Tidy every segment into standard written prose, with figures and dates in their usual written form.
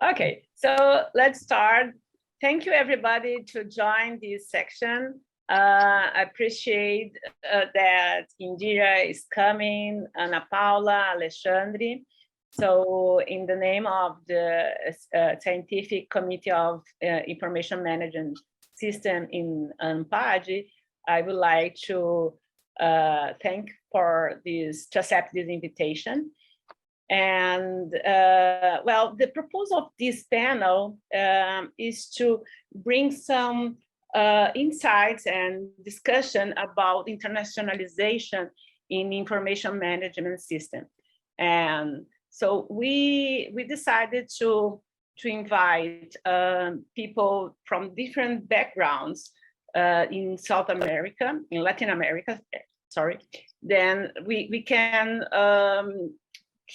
Okay, so let's start. Thank you everybody to join this section. I appreciate that Indira is coming, Paula, Alexandre. So in the name of the Scientific Committee of Information Management System in ANPAD, I would like to thank for this, to accept this invitation. And well, the purpose of this panel is to bring some insights and discussion about internationalization in information management system. And so we decided to invite people from different backgrounds in South America, in Latin America, sorry. Then we can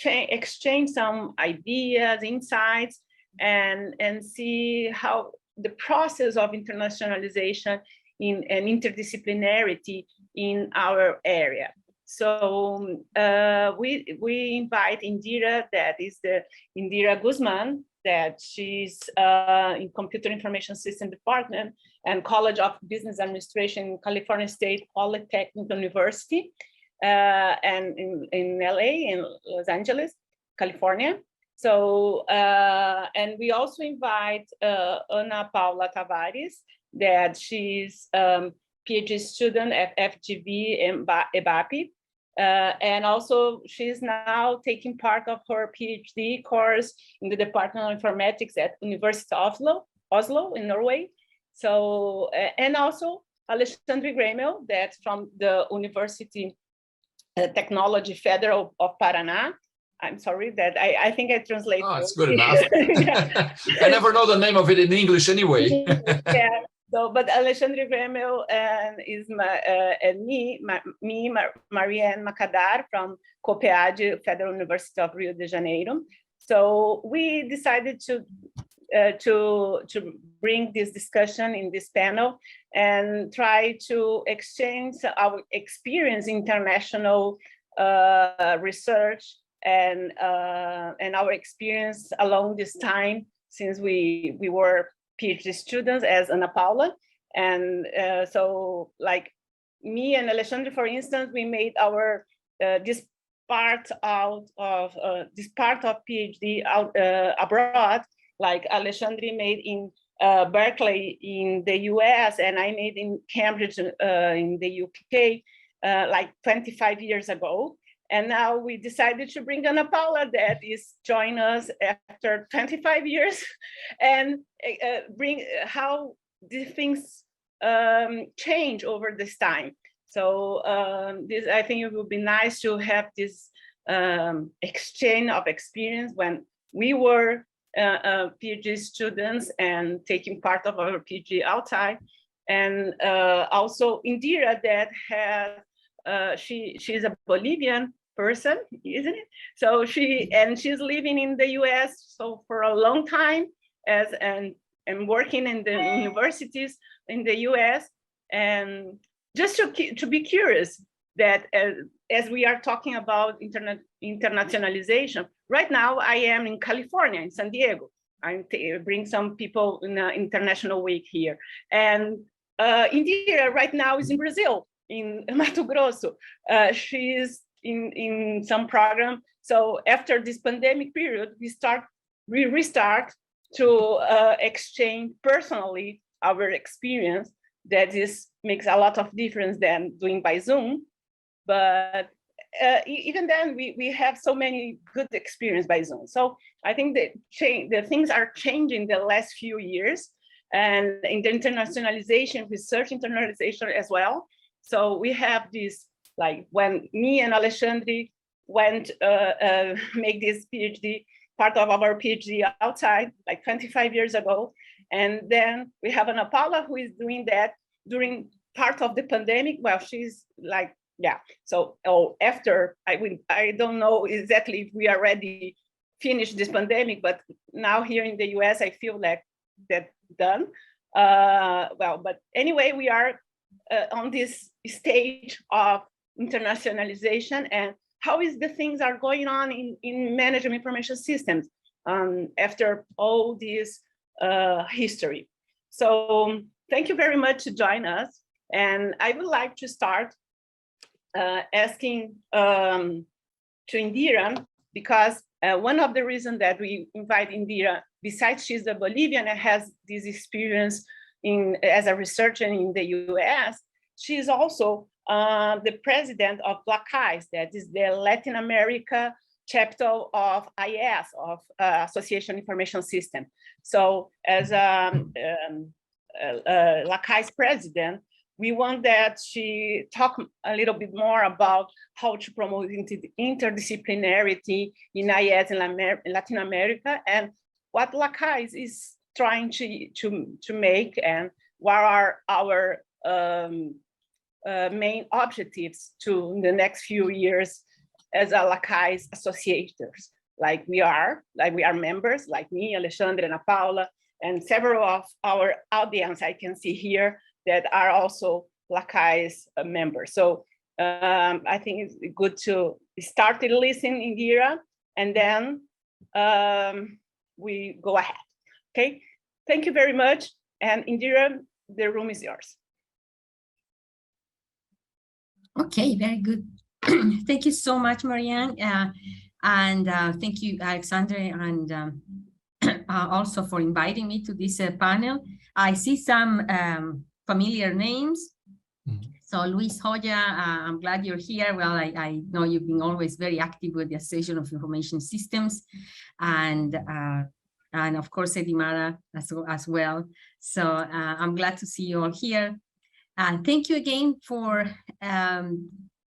exchange some ideas, insights, and see how the process of internationalization and interdisciplinarity in our area. So we invite Indira, that is the Indira Guzman, that she's in Computer Information System Department and College of Business Administration in California State Polytechnic University. And in LA, in Los Angeles, California. So, and we also invite Paula Tavares, that she's PhD student at FGV and EBAPE. And also she's now taking part of her PhD course in the Department of Informatics at University of Oslo in Norway. So, and also Alexandre Graeml, that's from the University Technology Federal of Paraná. I'm sorry that I think I translate. Oh, it's good enough. I never know the name of it in English anyway. Yeah. So, but Alexandre Graeml is me, Marianne Macadar from COPEAD, Federal University of Rio de Janeiro. So we decided to bring this discussion in this panel and try to exchange our experience in international research and our experience along this time since we were PhD students as Paula. And so like me and Alexandre, for instance, we made our this part of PhD out abroad, like Alexandre made in Berkeley in the US, and I made in Cambridge in the UK like 25 years ago. And now we decided to bring Paula, that is join us after 25 years, and bring how these things change over this time. So this, I think it would be nice to have this exchange of experience when we were PhD students and taking part of our PhD outside. And also Indira, that has, she's a Bolivian person, isn't it? So she's living in the US so for a long time and working in the universities in the US. And just to be curious that as we are talking about internationalization, right now I am in California, in San Diego. I bring some people in an international week here. And Indira right now is in Brazil, in Mato Grosso. She's in some program. So after this pandemic period, we restart to exchange personally our experience. That makes a lot of difference than doing by Zoom. But even then, we have so many good experience by Zoom. So I think that the things are changing the last few years, and in the internationalization, research internationalization as well. So we have this, like when me and Alexandre went make this PhD, part of our PhD outside, like 25 years ago. And then we have Paula who is doing that during part of the pandemic. Well, she's like, yeah. So after, I don't know exactly if we already finished this pandemic, but now here in the US, I feel like that's done. Well, but anyway, we are on this stage of internationalization and how is the things are going on in management information systems. after all this history. So thank you very much to join us. And I would like to start asking to Indira, because one of the reasons that we invite Indira, besides she's a Bolivian and has this experience as a researcher in the US, she is also the president of LACAIS, that is the Latin America chapter of IS, of Association Information System. So as LACAIS president, we want that she talk a little bit more about how to promote interdisciplinarity in IS in Latin America, and what LACAIS is trying to make, and what are our main objectives in the next few years as a LACAIS associators, like we are members, like me, Alexandre, and Paula, and several of our audience I can see here that are also LACAIS members. So I think it's good to start to listen, Indira, and then we go ahead. Okay, thank you very much. And Indira, the room is yours. Okay, very good. Thank you so much, Marianne. And thank you, Alexandre, and also for inviting me to this panel. I see some familiar names. So Luis Hoya, I'm glad you're here. Well, I know you've been always very active with the Association of Information Systems, and of course Eddie Mara as well. So I'm glad to see you all here. And thank you again for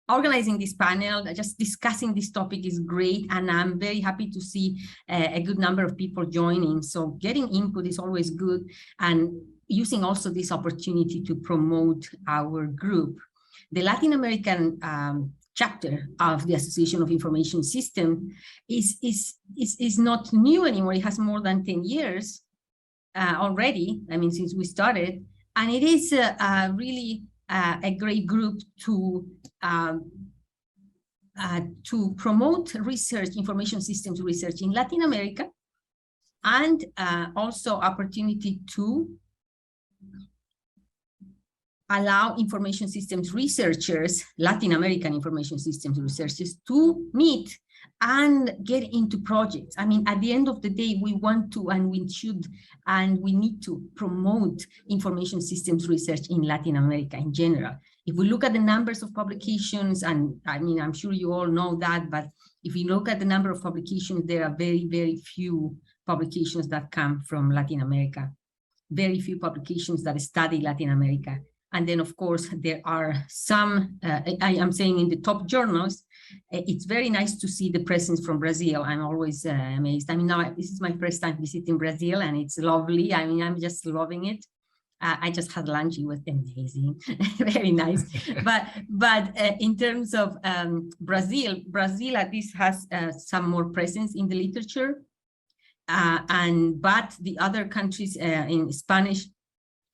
organizing this panel. Just discussing this topic is great, and I'm very happy to see a good number of people joining. So getting input is always good, and using also this opportunity to promote our group. The Latin American chapter of the Association of Information System is not new anymore. It has more than 10 years already, I mean, since we started, and it is really a great group to promote research, information systems research in Latin America, and also opportunity to allow information systems researchers, Latin American information systems researchers, to meet and get into projects. I mean, at the end of the day, we want to, and we should, and we need to promote information systems research in Latin America in general. If we look at the numbers of publications, and I mean, I'm sure you all know that, but if you look at the number of publications, there are very, very few publications that come from Latin America. Very few publications that study Latin America. And then, of course, there are some, I am saying in the top journals, it's very nice to see the presence from Brazil. I'm always amazed. I mean, now this is my first time visiting Brazil, and it's lovely. I mean, I'm just loving it. I just had lunch. It was amazing, very nice. But in terms of Brazil at least has some more presence in the literature. But the other countries in Spanish,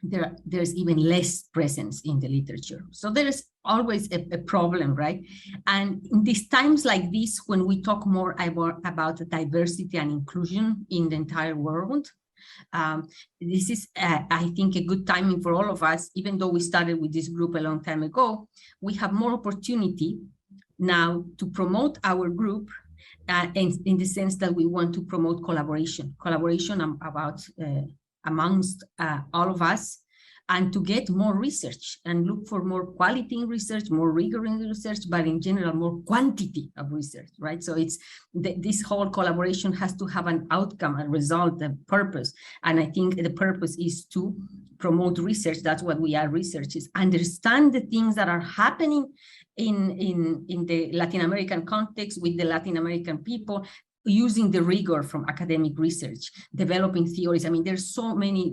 there's even less presence in the literature. So there is always a problem, right? And in these times like this, when we talk more about diversity and inclusion in the entire world, this is, I think, a good timing for all of us. Even though we started with this group a long time ago, we have more opportunity now to promote our group, in the sense that we want to promote collaboration about amongst all of us, and to get more research and look for more quality in research, more rigor in research, but in general, more quantity of research, right? So it's this whole collaboration has to have an outcome, a result, a purpose. And I think the purpose is to promote research. That's what we are, researchers. Understand the things that are happening in the Latin American context with the Latin American people, using the rigor from academic research, developing theories. I mean, there are so many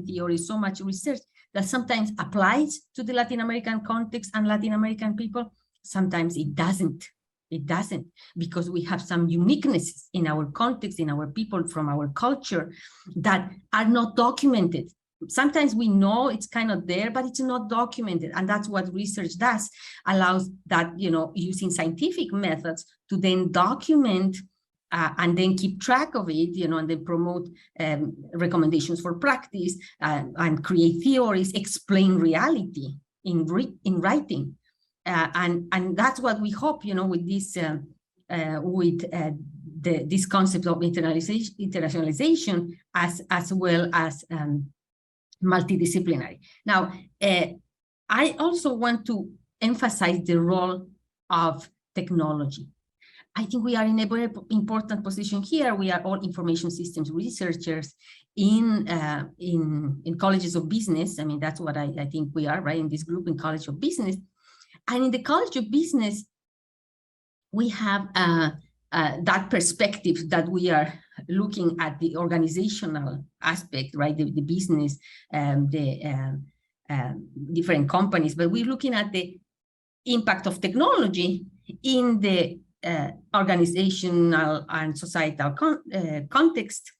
theories, so much research that sometimes applies to the Latin American context and Latin American people. Sometimes it doesn't, because we have some uniquenesses in our context, in our people, from our culture, that are not documented. Sometimes we know it's kind of there, but it's not documented. And that's what research does, allows that, you know, using scientific methods to then document and then keep track of it, and then promote recommendations for practice, and create theories, explain reality in writing. And that's what we hope, with this, this concept of internationalization as well as multidisciplinary. Now, I also want to emphasize the role of technology. I think we are in a very important position here. We are all information systems researchers in colleges of business. I mean, that's what I think we are, right, in this group in College of Business. And in the College of Business, we have that perspective that we are looking at the organizational aspect, right, the business, the different companies, but we're looking at the impact of technology in the organizational and societal context.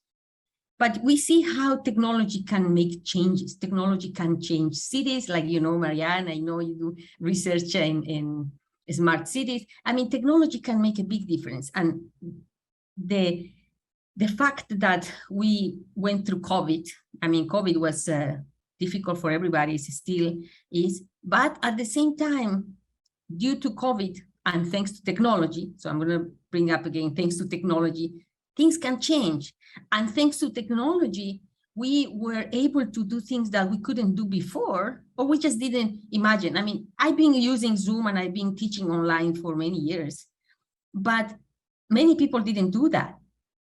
But we see how technology can make changes. Technology can change cities, like, Marianne, I know you do research in smart cities. I mean, technology can make a big difference. And the fact that we went through COVID, I mean, COVID was difficult for everybody, it still is. But at the same time, due to COVID and thanks to technology, so I'm going to bring up again, thanks to technology, things can change. And thanks to technology, we were able to do things that we couldn't do before, or we just didn't imagine. I mean, I've been using Zoom and I've been teaching online for many years, but many people didn't do that.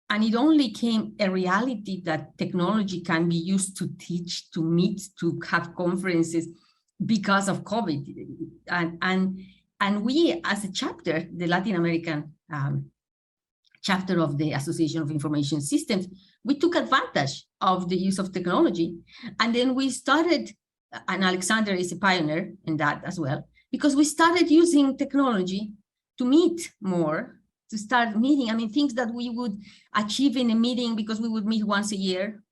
And it only came a reality that technology can be used to teach, to meet, to have conferences because of COVID. And we, as a chapter, the Latin American chapter of the Association of Information Systems, we took advantage of the use of technology. And then we started, and Alexandre is a pioneer in that as well, because we started using technology to meet more, to start meeting. I mean, things that we would achieve in a meeting because we would meet once a year,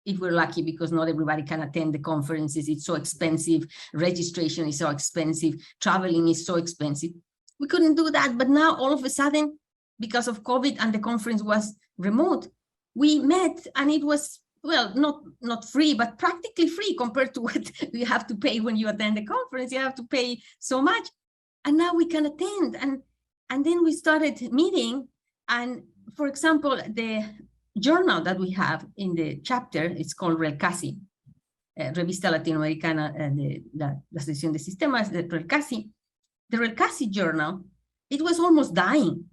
if we're lucky, because not everybody can attend the conferences. It's so expensive. Registration is so expensive. Traveling is so expensive. We couldn't do that. But now all of a sudden, because of COVID and the conference was remote, we met, and it was, well, not free, but practically free compared to what you have to pay when you attend the conference. You have to pay so much. And now we can attend. And then we started meeting. And for example, the journal that we have in the chapter, it's called RELCASI, Revista Latinoamericana de la Asociación de Sistemas, the RELCASI. The RELCASI journal, it was almost dying.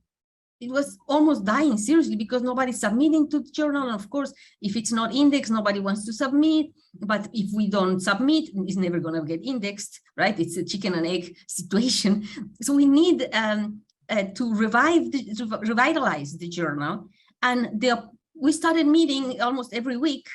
It was almost dying, seriously, because nobody's submitting to the journal. And of course, if it's not indexed, nobody wants to submit. But if we don't submit, it's never going to get indexed, right? It's a chicken and egg situation. So we need to revitalize the journal. And we started meeting almost every week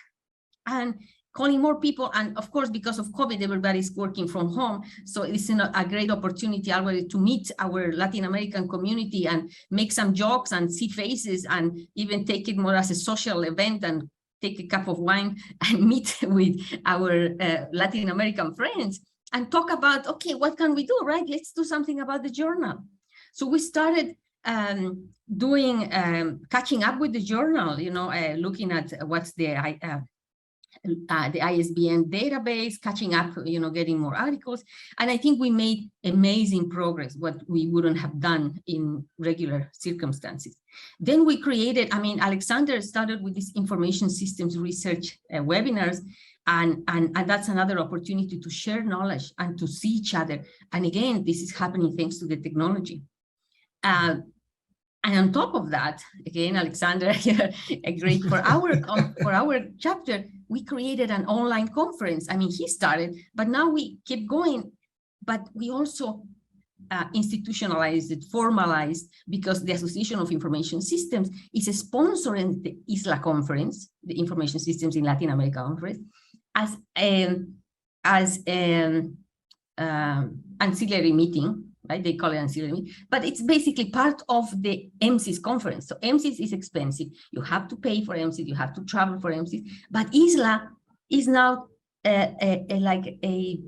and calling more people. And of course, because of COVID, everybody's working from home. So it's a great opportunity already to meet our Latin American community and make some jokes and see faces, and even take it more as a social event and take a cup of wine and meet with our Latin American friends and talk about, okay, what can we do, right? Let's do something about the journal. So we started doing, catching up with the journal, looking at what's the ISBN database, catching up, getting more articles. And I think we made amazing progress, what we wouldn't have done in regular circumstances. Then we created, Alexandre started with these information systems research webinars, and that's another opportunity to share knowledge and to see each other. And again, this is happening thanks to the technology. And on top of that, again, Alexandre, great for our chapter, we created an online conference. He started, but now we keep going. But we also institutionalized it, formalized, because the Association of Information Systems is sponsoring the ISLA conference, the Information Systems in Latin America conference, as an ancillary meeting. Right? They call it ancillary, but it's basically part of the MSIS conference. So MSIS is expensive. You have to pay for MSIS. You have to travel for MSIS. But ISLA is now like a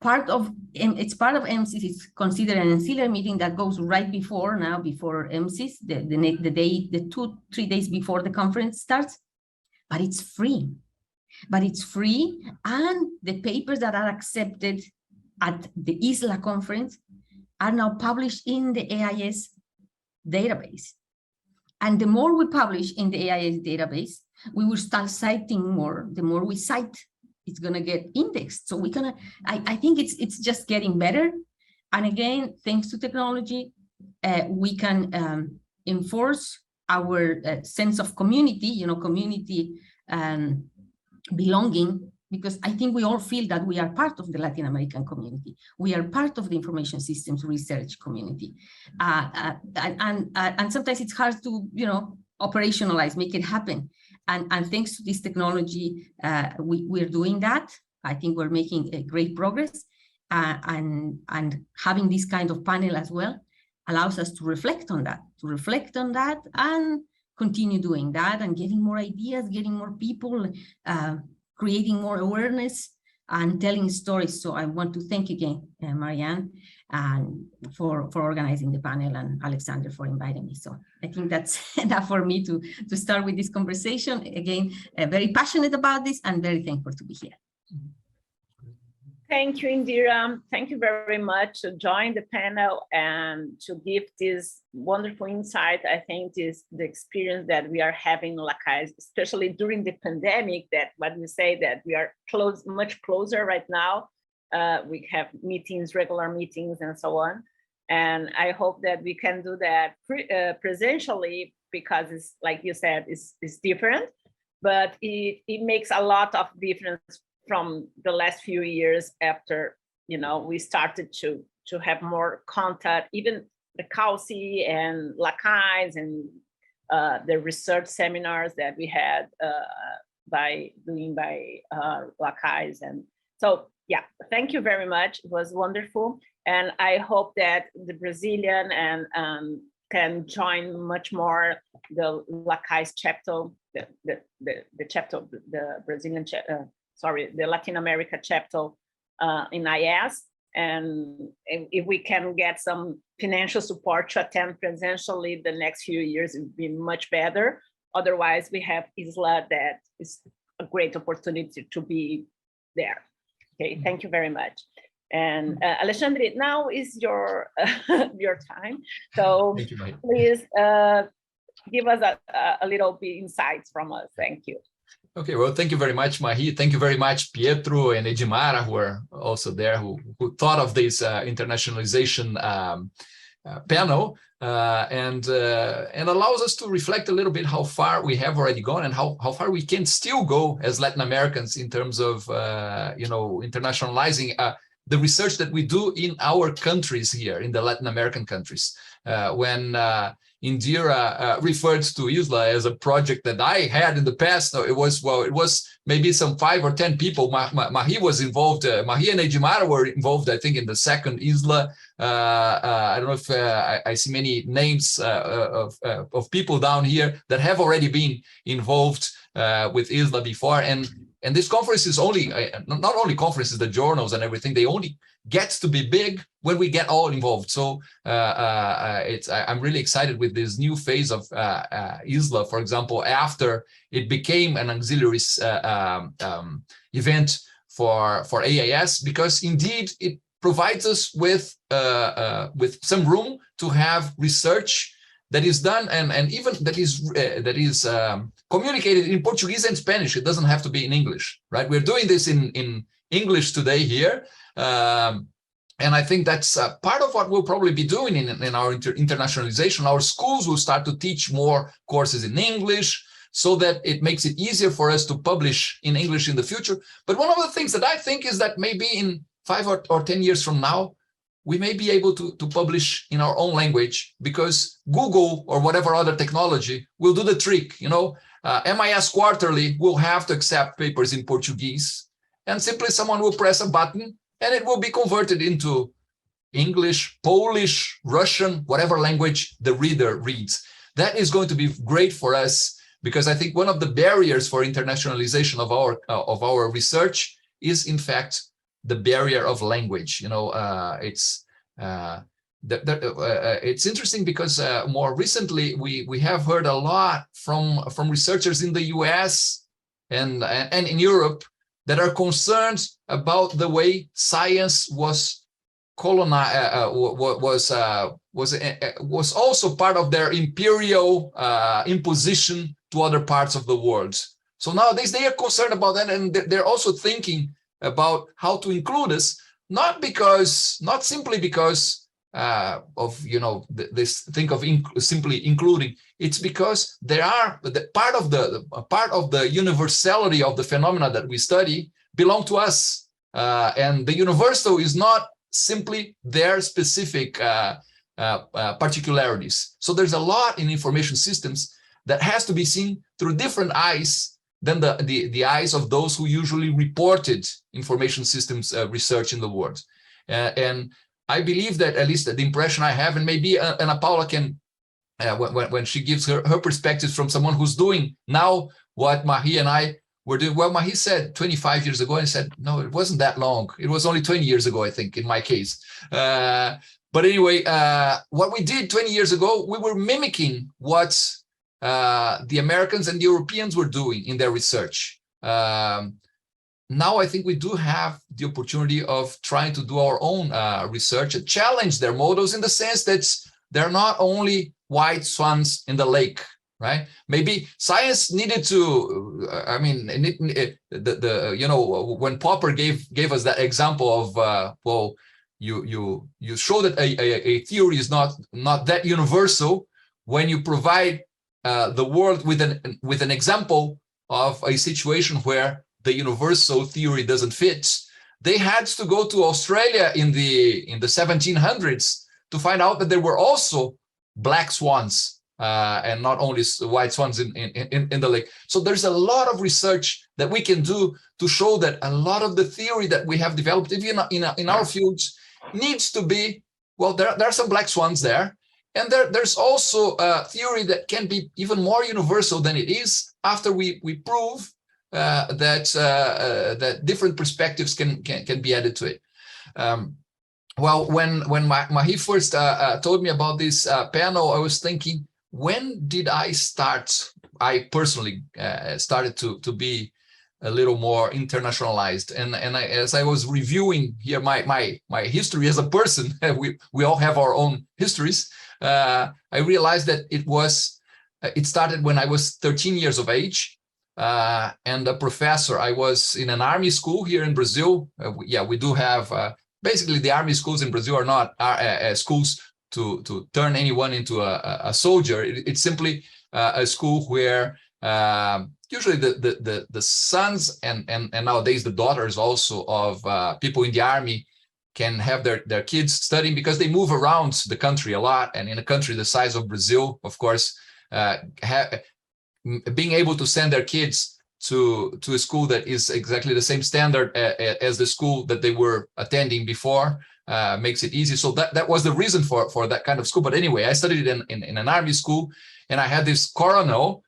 it's part of MCs. It's considered an ancillary meeting that goes right before MCs, the 2-3 days before the conference starts, but it's free. And the papers that are accepted at the ISLA conference are now published in the AIS database. And the more we publish in the AIS database, we will start citing more. The more we cite, it's going to get indexed. So I think it's just getting better. And again, thanks to technology, we can enforce our sense of community, community belonging, because I think we all feel that we are part of the Latin American community. We are part of the information systems research community. And sometimes it's hard to, operationalize, make it happen. And thanks to this technology, we're doing that. I think we're making a great progress. And having this kind of panel as well allows us to reflect on that, and continue doing that, and getting more ideas, getting more people, creating more awareness, and telling stories. So I want to thank again, Marianne, and for organizing the panel, and Alexander for inviting me. So I think that's enough for me to start with this conversation. Again, very passionate about this and very thankful to be here. Thank you, Indira. Thank you very much to join the panel and to give this wonderful insight. I think is the experience that we are having in LACAIS, especially during the pandemic, that what we say that we are much closer right now. We have meetings, regular meetings, and so on. And I hope that we can do that presentially, because it's, like you said, it's different, but it makes a lot of difference from the last few years after, we started to have more contact, even the CAUSI and LACAIS and the research seminars that we had by LACAIS. And so, yeah, thank you very much. It was wonderful. And I hope that the Brazilian and can join much more the LACAIS chapter, the chapter, the Brazilian chapter, the Latin America chapter in IS. And if we can get some financial support to attend presentially the next few years, it would be much better. Otherwise, we have ISLA that is a great opportunity to be there. Okay, thank you very much. And Alexandre, now is your time. So please give us a little bit insights from us. Thank you. Okay, well, thank you very much, Mahi. Thank you very much, Pietro and Edmara, who are also there, who thought of this internationalization panel, and allows us to reflect a little bit how far we have already gone and how far we can still go as Latin Americans in terms of internationalizing the research that we do in our countries here, in the Latin American countries. When Indira referred to ISLA as a project that I had in the past. It was maybe some 5 or 10 people. Mahi was involved. Mahi and Edmara were involved, I think, in the second ISLA. I don't know if I see many names of people down here that have already been involved with ISLA before. And this conference is only, not only conferences, the journals and everything, they only gets to be big when we get all involved. So I'm really excited with this new phase of ISLA, for example, after it became an auxiliary event for AIS, because indeed it provides us with some room to have research that is done and even that is communicated in Portuguese and Spanish. It doesn't have to be in English, right? We're doing this in English today here. And I think that's part of what we'll probably be doing in our internationalization. Our schools will start to teach more courses in English so that it makes it easier for us to publish in English in the future. But one of the things that I think is that maybe in 5 or 10 years from now, we may be able to publish in our own language, because Google or whatever other technology will do the trick. MIS Quarterly will have to accept papers in Portuguese, and simply someone will press a button and it will be converted into English, Polish, Russian, whatever language the reader reads. That is going to be great for us, because I think one of the barriers for internationalization of our research is, in fact, the barrier of language. It's interesting because more recently we have heard a lot from researchers in the US and in Europe that are concerned about the way science was colonized, was also part of their imperial imposition to other parts of the world. So nowadays they are concerned about that, and they're also thinking about how to include us, not simply because of this think of simply including. It's because there are part of the universality of the phenomena that we study belong to us, and the universal is not simply their specific particularities. So there's a lot in information systems that has to be seen through different eyes than the eyes of those who usually reported information systems research in the world. And I believe that, at least the impression I have, and maybe Paula can, when she gives her perspectives from someone who's doing now what Marie and I were doing. Well, Marie said 25 years ago, and I said, no, it wasn't that long. It was only 20 years ago, I think, in my case. But anyway, what we did 20 years ago, we were mimicking what the Americans and the Europeans were doing in their research. Now I think we do have the opportunity of trying to do our own research and challenge their models, in the sense that they're not only white swans in the lake, right? Maybe science needed to, when Popper gave us that example of, you show that a theory is not that universal when you provide the world with an example of a situation where the universal theory doesn't fit. They had to go to Australia in the 1700s to find out that there were also black swans and not only white swans in the lake. So there's a lot of research that we can do to show that a lot of the theory that we have developed, even in our fields, needs to be, well, there are some black swans there. And there's also a theory that can be even more universal than it is after we prove that different perspectives can be added to it. Well, when Marie first told me about this panel, I was thinking, when did I personally started to be a little more internationalized? And as I was reviewing here my history as a person, we all have our own histories. I realized that it started when I was 13 years of age. And a professor, I was in an army school here in Brazil. We do have, basically the army schools in Brazil are not schools to turn anyone into a soldier. It's simply a school where usually the sons and nowadays the daughters also of people in the army can have their kids studying, because they move around the country a lot. And in a country the size of Brazil, of course, being able to send their kids to a school that is exactly the same standard as the school that they were attending before makes it easy. So that was the reason for that kind of school. But anyway, I studied in an army school, and I had this colonel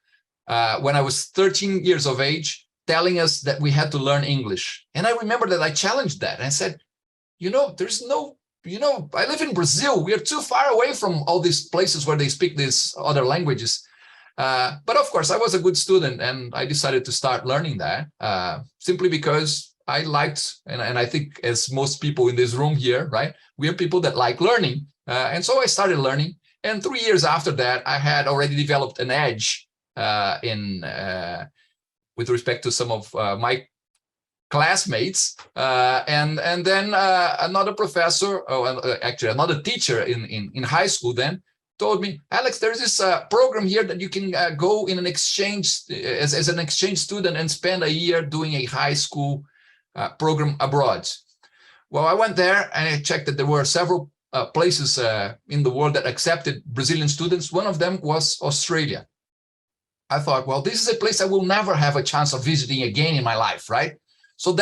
when I was 13 years of age telling us that we had to learn English. And I remember that I challenged that. And I said, there's no, I live in Brazil. We are too far away from all these places where they speak these other languages. But of course, I was a good student, and I decided to start learning that simply because I liked, and I think as most people in this room here, right, we are people that like learning. And so I started learning. And 3 years after that, I had already developed an edge with respect to some of my classmates. And then another professor, actually another teacher in high school then, told me, Alex, there's this program here that you can go in an exchange as an exchange student and spend a year doing a high school program abroad. Well, I went there and I checked that there were several places in the world that accepted Brazilian students. One of them was Australia. I thought, well, this is a place I will never have a chance of visiting again in my life, right? So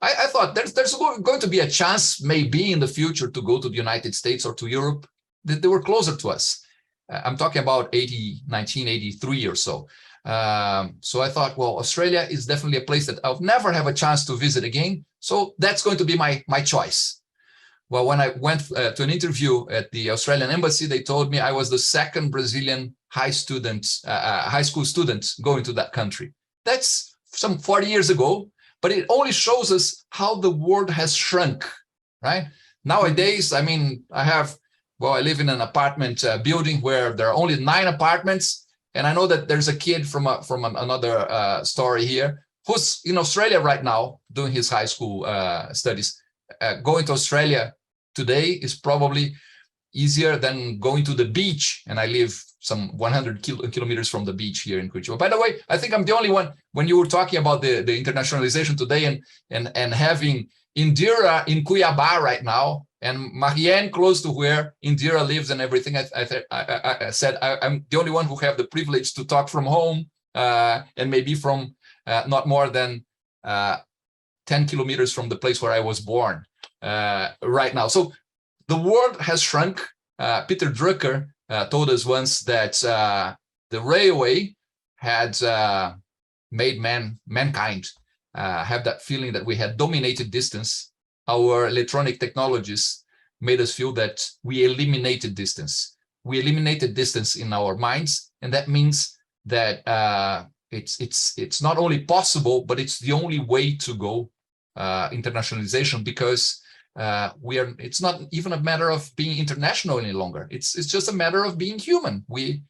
I thought there's going to be a chance maybe in the future to go to the United States or to Europe. They were closer to us. I'm talking about 1983 or so. So I thought, well, Australia is definitely a place that I'll never have a chance to visit again. So that's going to be my choice. Well, when I went to an interview at the Australian embassy, they told me I was the second Brazilian high school student going to that country. That's some 40 years ago, but it only shows us how the world has shrunk, right? Nowadays, I mean, I live in an apartment building where there are only 9 apartments. And I know that there's a kid from another story here who's in Australia right now doing his high school studies. Going to Australia today is probably easier than going to the beach. And I live some 100 kilometers from the beach here in Curitiba. By the way, I think I'm the only one, when you were talking about the internationalization today and having Indira in Cuiabá right now, and Marianne close to where Indira lives and everything. I said I'm the only one who have the privilege to talk from home and maybe from not more than 10 kilometers from the place where I was born right now. So the world has shrunk. Peter Drucker told us once that the railway had made mankind have that feeling that we had dominated distance. Our electronic technologies made us feel that we eliminated distance. We eliminated distance in our minds, and that means that it's not only possible, but it's the only way to go. Internationalization, because it's not even a matter of being international any longer. It's just a matter of being human. We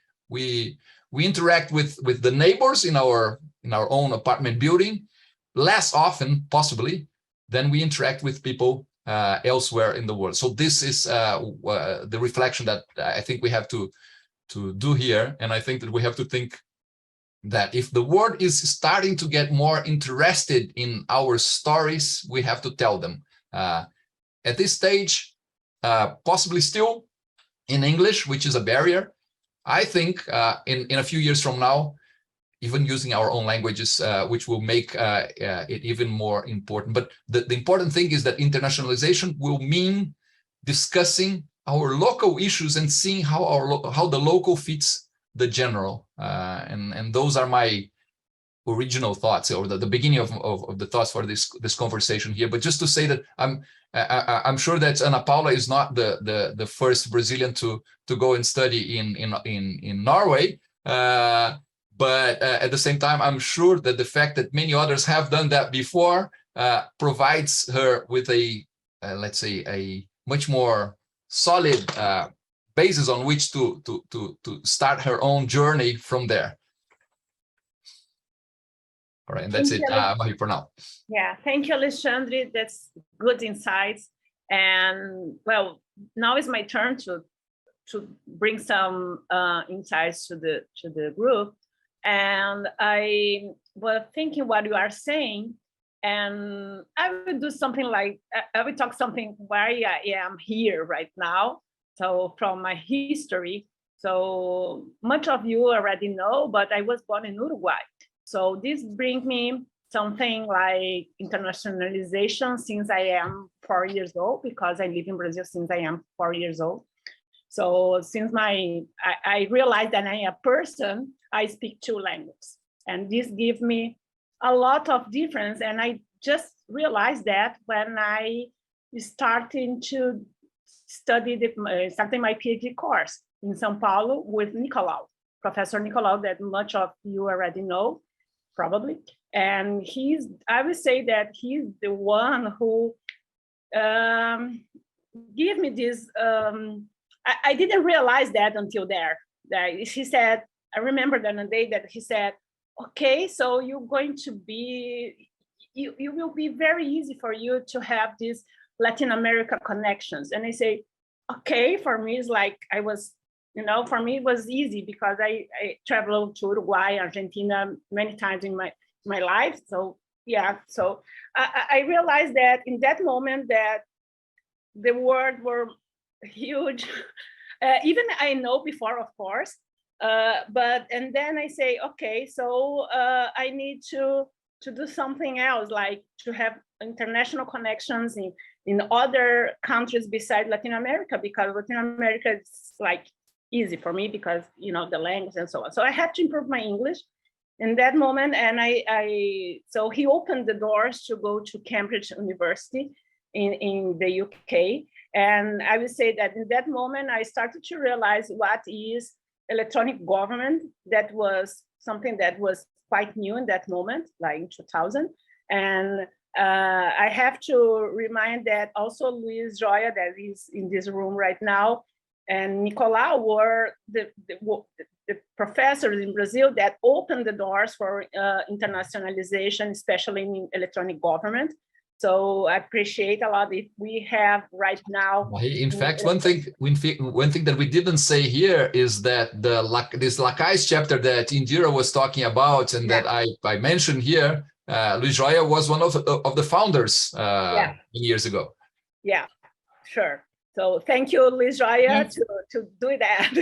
interact with the neighbors in our own apartment building less often, possibly, than we interact with people elsewhere in the world. So this is the reflection that I think we have to do here, and I think that we have to think that if the world is starting to get more interested in our stories, we have to tell them. At this stage, possibly still in English, which is a barrier. I think in a few years from now, even using our own languages, which will make it even more important. But the important thing is that internationalization will mean discussing our local issues and seeing how the local fits the general. And those are my original thoughts, or the beginning of the thoughts for this conversation here. But just to say that I'm sure that Ana Paula is not the first Brazilian to go and study in Norway. But at the same time, I'm sure that the fact that many others have done that before provides her with let's say, a much more solid basis on which to start her own journey from there. All right, and that's it, Marie, for now. Yeah, thank you, Alexandre. That's good insights. And well, now is my turn to bring some insights to the group. And I was thinking what you are saying, and I will do something like, I will talk something why I am here right now. So from my history, so much of you already know, but I was born in Uruguay. So this brings me something like internationalization since I am 4 years old, because I live in Brazil since I am 4 years old. So since I realized that I am a person, I speak 2 languages. And this gives me a lot of difference. And I just realized that when I started to study starting my PhD course in São Paulo with Nicolau, Professor Nicolau, that much of you already know, probably. And I would say that he's the one who gave me this, I didn't realize that until there. He said, I remember the other day that he said, okay, so you're going to be, it will be very easy for you to have these Latin America connections. And I say, okay, for me, it's like I was, for me, it was easy because I traveled to Uruguay, Argentina many times in my life. So yeah, so I realized that in that moment that the words were huge. Even I know before, of course, and then I say, okay, so I need to do something else, like to have international connections in other countries besides Latin America, because Latin America is like easy for me because, you know, the language and so on. So I had to improve my English in that moment. And so he opened the doors to go to Cambridge University in the UK. And I would say that in that moment, I started to realize what is electronic government. That was something that was quite new in that moment, like in 2000. And I have to remind that also Luis Joia, that is in this room right now, and Nicolau were the professors in Brazil that opened the doors for internationalization, especially in electronic government. So I appreciate a lot if we have right now. In fact, one thing that we didn't say here is that this LACAIS chapter that Indira was talking about and that I mentioned here, Luis Joia was one of the founders years ago. Yeah, sure. So thank you, Luis Joia, to do that,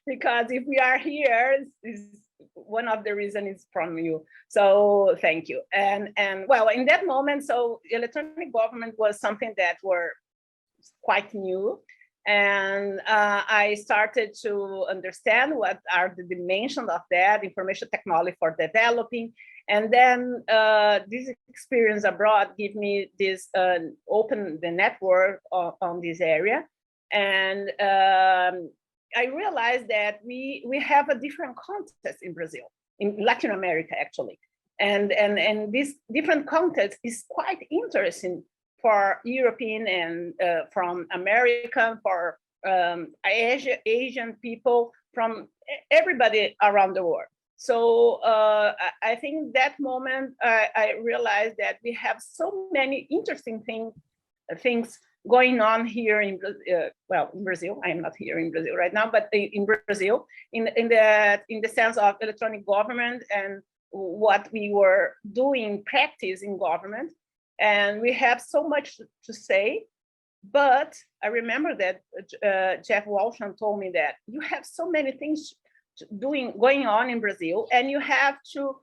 because if we are here, is one of the reasons is from you. So thank you. And well, in that moment, so electronic government was something that were quite new. And I started to understand what are the dimensions of that, information technology for developing. And then this experience abroad gave me this open the network on this area. And I realized that we have a different context in Brazil, in Latin America, actually. And this different context is quite interesting for European and from American, for Asian people, from everybody around the world. So I think that moment I realized that we have so many interesting things going on here in Brazil. I am not here in Brazil right now, but in Brazil, in the sense of electronic government and what we were doing in practice in government. And we have so much to say, but I remember that Jeff Walsham told me that you have so many things going on in Brazil, and you have to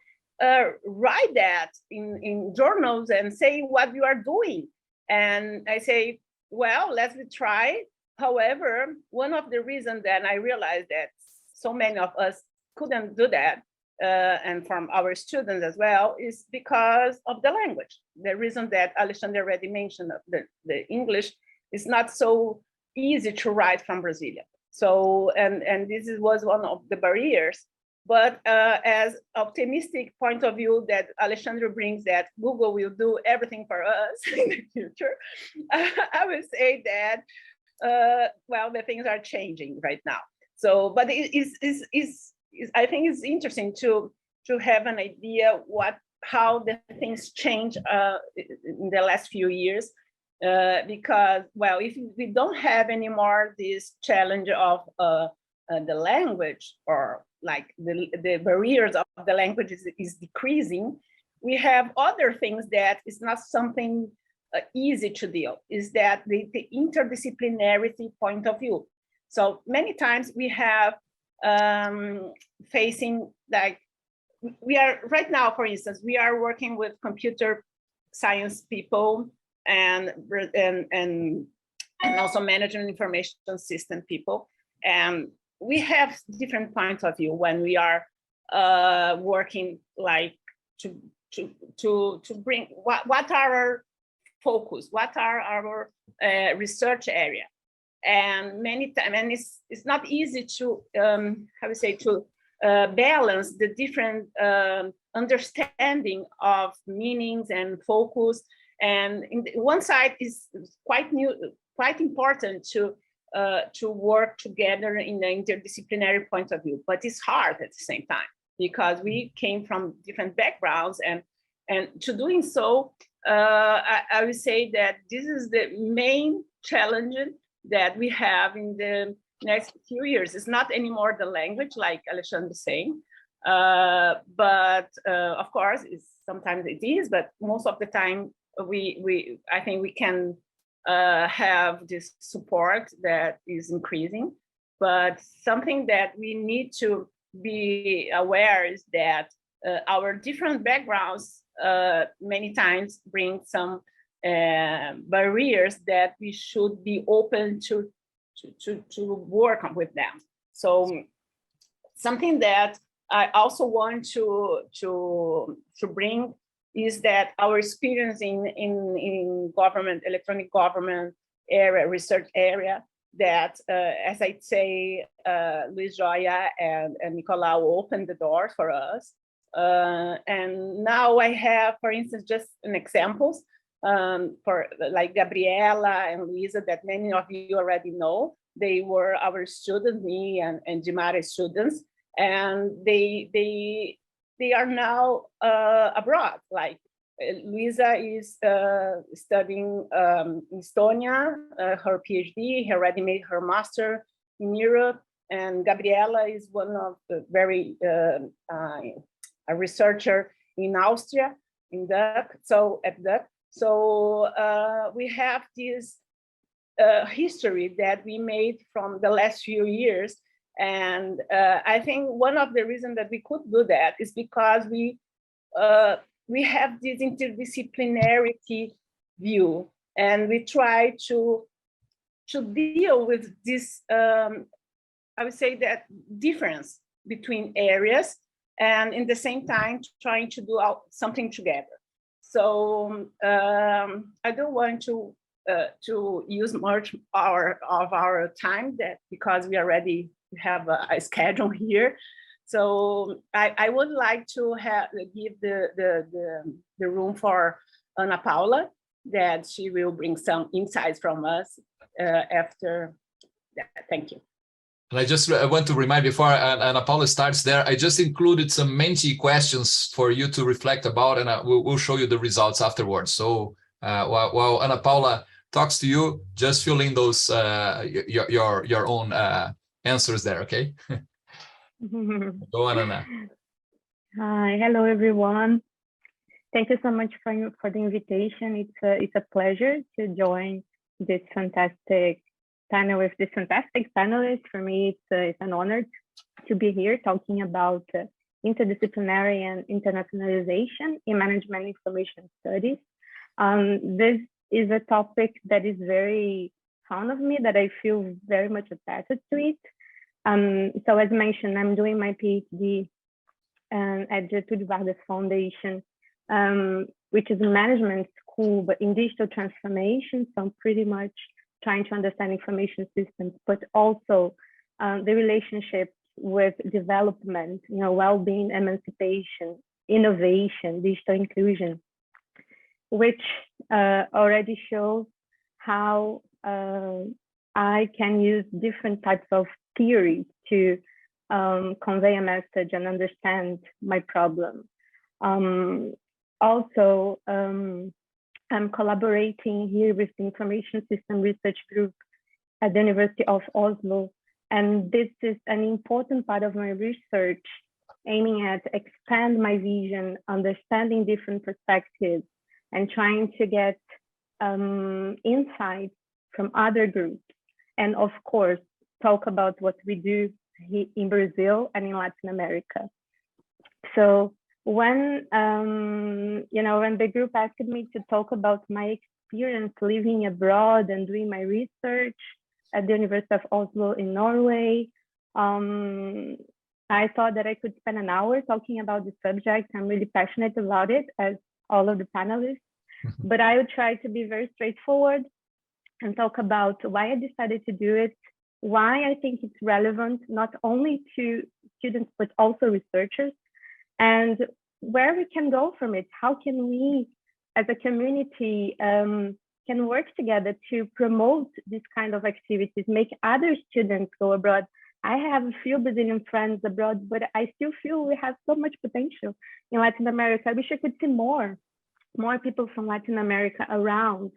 write that in journals and say what you are doing. And I say, well, let's try. However, one of the reasons that I realized that so many of us couldn't do that, and from our students as well, is because of the language. The reason that Alexandre already mentioned, the English is not so easy to write from Brazilian. So, and this was one of the barriers. But as optimistic point of view that Alexandre brings, that Google will do everything for us in the future, I would say that, well, the things are changing right now. So, but I think it's interesting to have an idea how the things change in the last few years, because, well, if we don't have anymore this challenge of the language, or like the barriers of the language is decreasing, we have other things that is not something easy to deal, is that the interdisciplinarity point of view. So many times we have facing, like, we are right now, for instance, we are working with computer science people and also management information system people, and we have different points of view when we are working, like to bring what are our focus, what are our research area. And many times, and it's not easy to balance the different understanding of meanings and focus. And one side is quite important to work together in the interdisciplinary point of view, but it's hard at the same time because we came from different backgrounds, and to doing so, I would say that this is the main challenge that we have in the next few years. It's not anymore the language, like Alexandre was saying, but of course, sometimes it is, but most of the time, I think we can have this support that is increasing. But something that we need to be aware is that our different backgrounds many times bring some barriers that we should be open to work with them. So something that I also want to bring is that our experience in government, electronic government area, research area, that as I say, Luis Joya and Nicolau opened the door for us. And now I have, for instance, just an examples for like Gabriela and Luisa that many of you already know. They were our students, me and Dimare students, and they are now abroad. Like Luisa is studying in Estonia, her PhD. He already made her master in Europe, and Gabriela is one of the very a researcher in Austria, in DUC. So at DUC, so we have this history that we made from the last few years. And I think one of the reasons that we could do that is because we have this interdisciplinarity view, and we try to deal with this, I would say, that difference between areas, and in the same time trying to do something together. So I don't want to use much of our time, that because we already have a schedule here. So I would like to give the room for Ana Paula, that she will bring some insights from us after that. Thank you. And I want to remind, before Ana Paula starts there, I just included some Menti questions for you to reflect about, and we'll show you the results afterwards. So while Ana Paula talks to you, just fill in those your own answers there, okay? Go on, Ana. Hi, hello everyone. Thank you so much for the invitation. It's a pleasure to join this fantastic panel with this fantastic panelists. For me, it's an honor to be here talking about interdisciplinary and internationalization in management information studies. This is a topic that is very fond of me, that I feel very much attached to it. So as mentioned, I'm doing my PhD at the Trident Foundation, which is a management school, but in digital transformation. So I'm pretty much trying to understand information systems, but also the relationship with development, well-being, emancipation, innovation, digital inclusion, which already shows how I can use different types of theory to convey a message and understand my problem. Also, I'm collaborating here with the Information System Research Group at the University of Oslo. And this is an important part of my research, aiming at expand my vision, understanding different perspectives, and trying to get insights from other groups. And of course, talk about what we do in Brazil and in Latin America. So when when the group asked me to talk about my experience living abroad and doing my research at the University of Oslo in Norway, I thought that I could spend an hour talking about the subject. I'm really passionate about it, as all of the panelists, but I would try to be very straightforward and talk about why I decided to do it, why I think it's relevant, not only to students, but also researchers, and where we can go from it. How can we, as a community, can work together to promote this kind of activities, make other students go abroad. I have a few Brazilian friends abroad, but I still feel we have so much potential in Latin America. I wish I could see more people from Latin America around,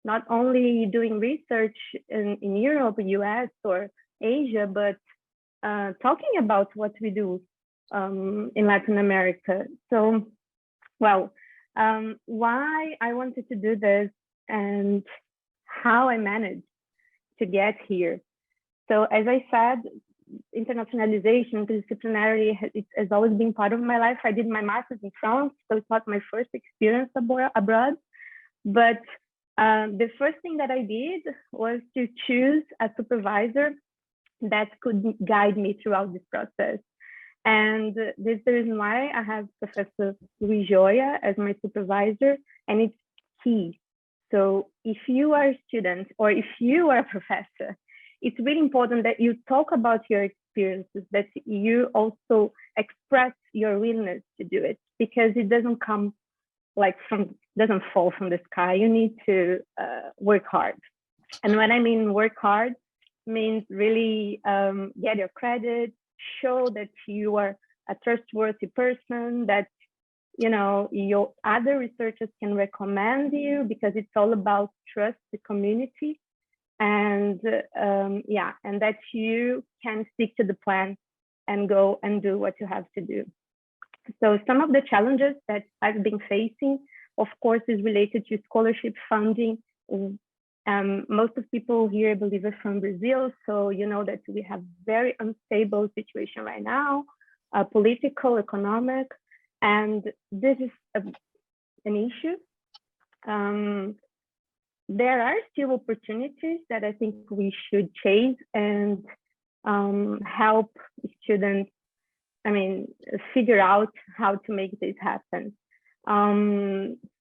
not only doing research in Europe, US, or Asia, but talking about what we do in Latin America. So, well, why I wanted to do this and how I managed to get here. So as I said, internationalization, interdisciplinary has always been part of my life. I did my master's in France, so it's not my first experience abroad. But the first thing that I did was to choose a supervisor that could guide me throughout this process. And this is the reason why I have Professor Luis Joya as my supervisor, and it's key. So if you are a student or if you are a professor, it's really important that you talk about your experiences, that you also express your willingness to do it, because it doesn't come doesn't fall from the sky. You need to work hard. And when I mean work hard, means really get your credit, show that you are a trustworthy person, that your other researchers can recommend you, because it's all about trust the community, and and that you can stick to the plan and go and do what you have to do. So some of the challenges that I've been facing, of course, is related to scholarship funding. Most of people here, I believe, are from Brazil, so you know that we have very unstable situation right now, political, economic, and this is an issue. There are still opportunities that I think we should chase and help students, figure out how to make this happen.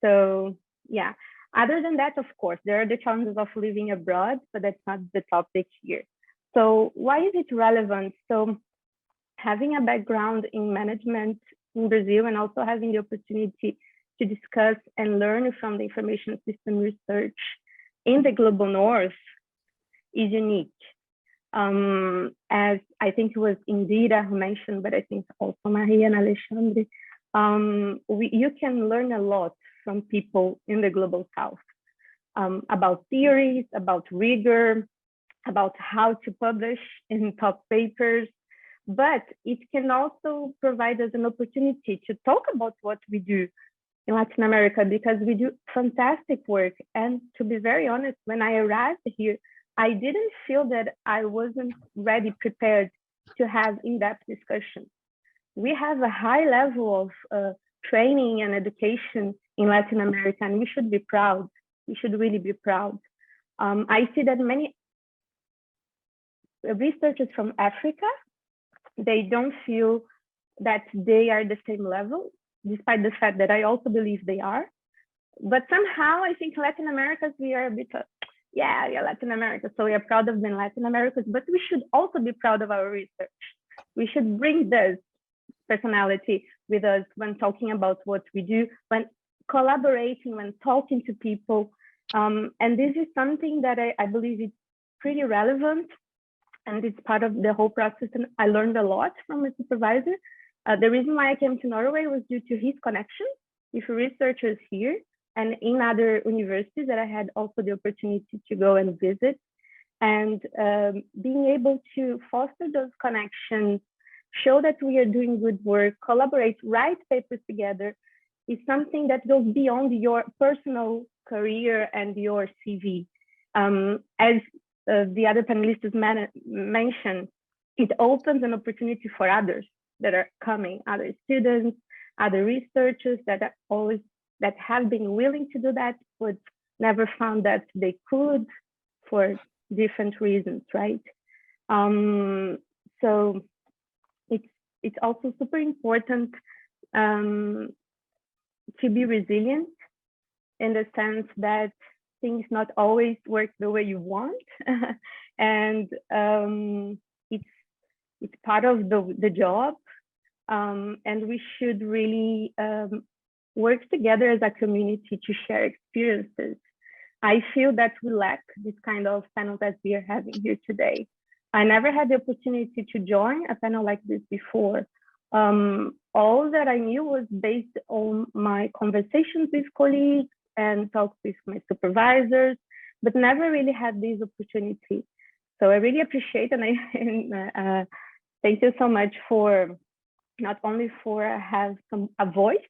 So yeah. Other than that, of course, there are the challenges of living abroad, but that's not the topic here. So why is it relevant? So having a background in management in Brazil, and also having the opportunity to discuss and learn from the information system research in the global north is unique. As I think it was Indira who mentioned, but I think also Maria and Alexandre, you can learn a lot from people in the global south, about theories, about rigor, about how to publish in top papers, but it can also provide us an opportunity to talk about what we do in Latin America, because we do fantastic work. And to be very honest, when I arrived here, I didn't feel that I wasn't ready, prepared to have in-depth discussions. We have a high level of training and education in Latin America, and we should be proud. We should really be proud. I see that many researchers from Africa, they don't feel that they are the same level, despite the fact that I also believe they are. But somehow I think Latin Americans, we are a bit of, yeah, Latin America, so we are proud of being Latin Americans, but we should also be proud of our research. We should bring this personality with us when talking about what we do, when collaborating, when talking to people. And this is something that I believe is pretty relevant, and it's part of the whole process. And I learned a lot from my supervisor. The reason why I came to Norway was due to his connections with researchers here and in other universities that I had also the opportunity to go and visit. And being able to foster those connections, show that we are doing good work, collaborate, write papers together, is something that goes beyond your personal career and your CV. As the other panelists mentioned, it opens an opportunity for others that are coming, other students, other researchers that have been willing to do that, but never found that they could for different reasons, right? So it's also super important to be resilient, in the sense that things not always work the way you want, and it's part of the job, and we should really work together as a community to share experiences. I feel that we lack this kind of panel that we are having here today. I never had the opportunity to join a panel like this before. All that I knew was based on my conversations with colleagues and talks with my supervisors, but never really had this opportunity. So I really appreciate, and I thank you so much for not only for have a voice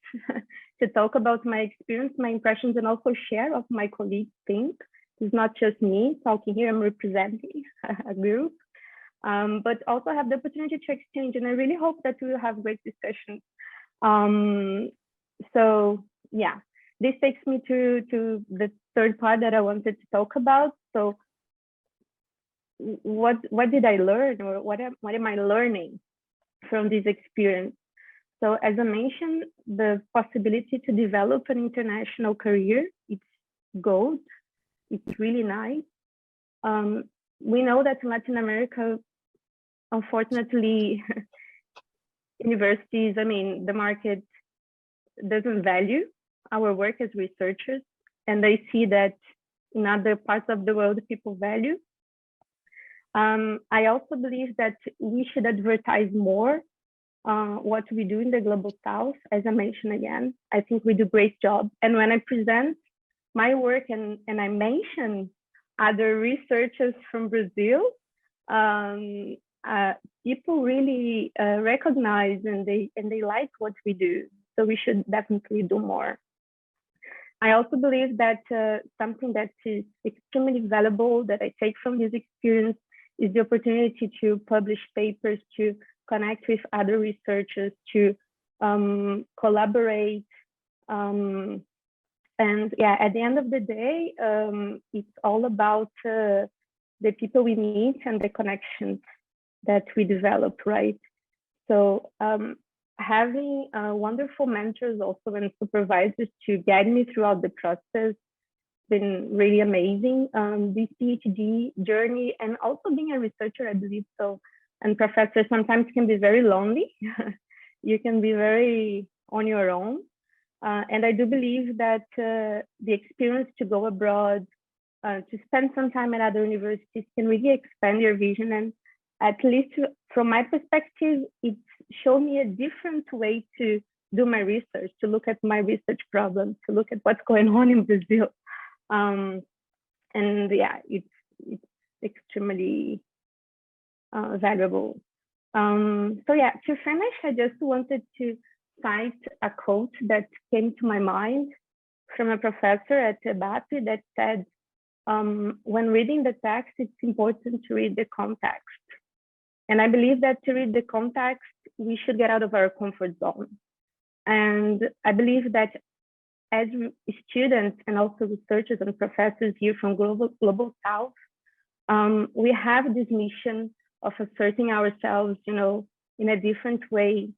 to talk about my experience, my impressions, and also share what my colleagues think. It's not just me talking here, I'm representing a group, but also have the opportunity to exchange. And I really hope that we will have great discussions. So yeah, this takes me to the third part that I wanted to talk about. So what did I learn, or what am I learning from this experience? So as I mentioned, the possibility to develop an international career, it's gold. It's really nice. We know that in Latin America, unfortunately, universities, I mean, the market doesn't value our work as researchers, and they see that in other parts of the world, people value. I also believe that we should advertise more what we do in the Global South. As I mentioned again, I think we do a great job. And when I present my work and I mention other researchers from Brazil, people really recognize and they like what we do. So we should definitely do more. I also believe that something that is extremely valuable that I take from this experience is the opportunity to publish papers, to connect with other researchers, to collaborate. And yeah, at the end of the day, it's all about the people we meet and the connections that we develop, right? So having wonderful mentors also and supervisors to guide me throughout the process been really amazing. This PhD journey and also being a researcher, I believe so, and professor sometimes can be very lonely. You can be very on your own. And I do believe that the experience to go abroad, to spend some time at other universities can really expand your vision. And at least from my perspective, it's shown me a different way to do my research, to look at my research problems, to look at what's going on in Brazil. And yeah, it's extremely valuable. So yeah, to finish, I just wanted to cite a quote that came to my mind from a professor at EBAPE that said, when reading the text, it's important to read the context. And I believe that to read the context, we should get out of our comfort zone. And I believe that as students and also researchers and professors here from Global South, we have this mission of asserting ourselves, you know, in a different way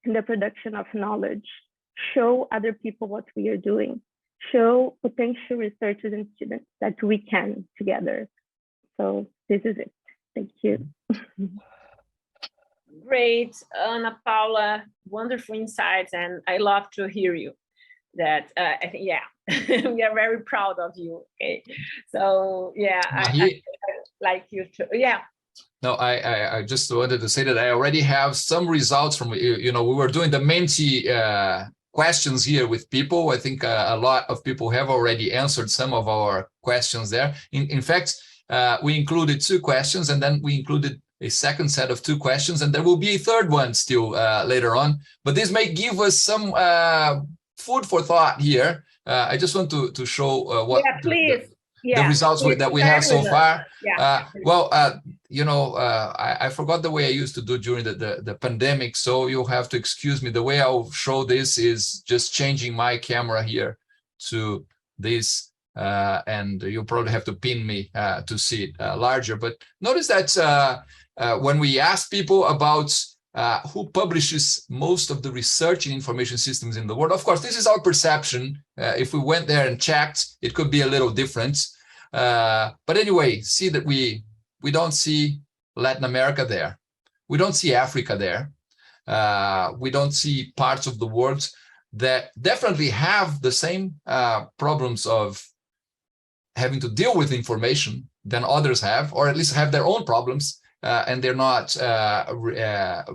in the production of knowledge, show other people what we are doing, show potential researchers and students that we can together. So this is it. Thank you. Great, Ana Paula, wonderful insights, and I love to hear you. That I think, yeah, we are very proud of you. Okay, so yeah, I like you too. Yeah. No, I just wanted to say that I already have some results from, you know, we were doing the Menti questions here with people. I think a lot of people have already answered some of our questions there. In fact, we included 2 questions, and then we included a second set of 2 questions, and there will be a third one still later on. But this may give us some food for thought here. I just want to show what the results that we have so far. Yeah. You know, I forgot the way I used to do during the pandemic, so you'll have to excuse me. The way I'll show this is just changing my camera here to this, and you'll probably have to pin me to see it larger. But notice that when we ask people about who publishes most of the research in information systems in the world. Of course, this is our perception. If we went there and checked, it could be a little different. But anyway, see that we don't see Latin America there. We don't see Africa there. We don't see parts of the world that definitely have the same problems of having to deal with information than others have, or at least have their own problems. And they're not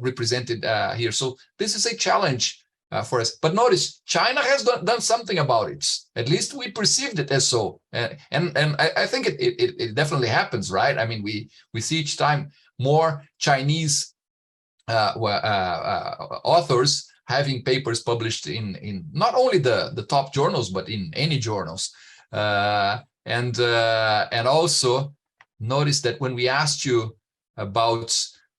represented here. So this is a challenge for us. But notice, China has done something about it. At least we perceived it as so. And I think it definitely happens, right? I mean, we see each time more Chinese authors having papers published in not only the top journals, but in any journals. And also notice that when we asked you about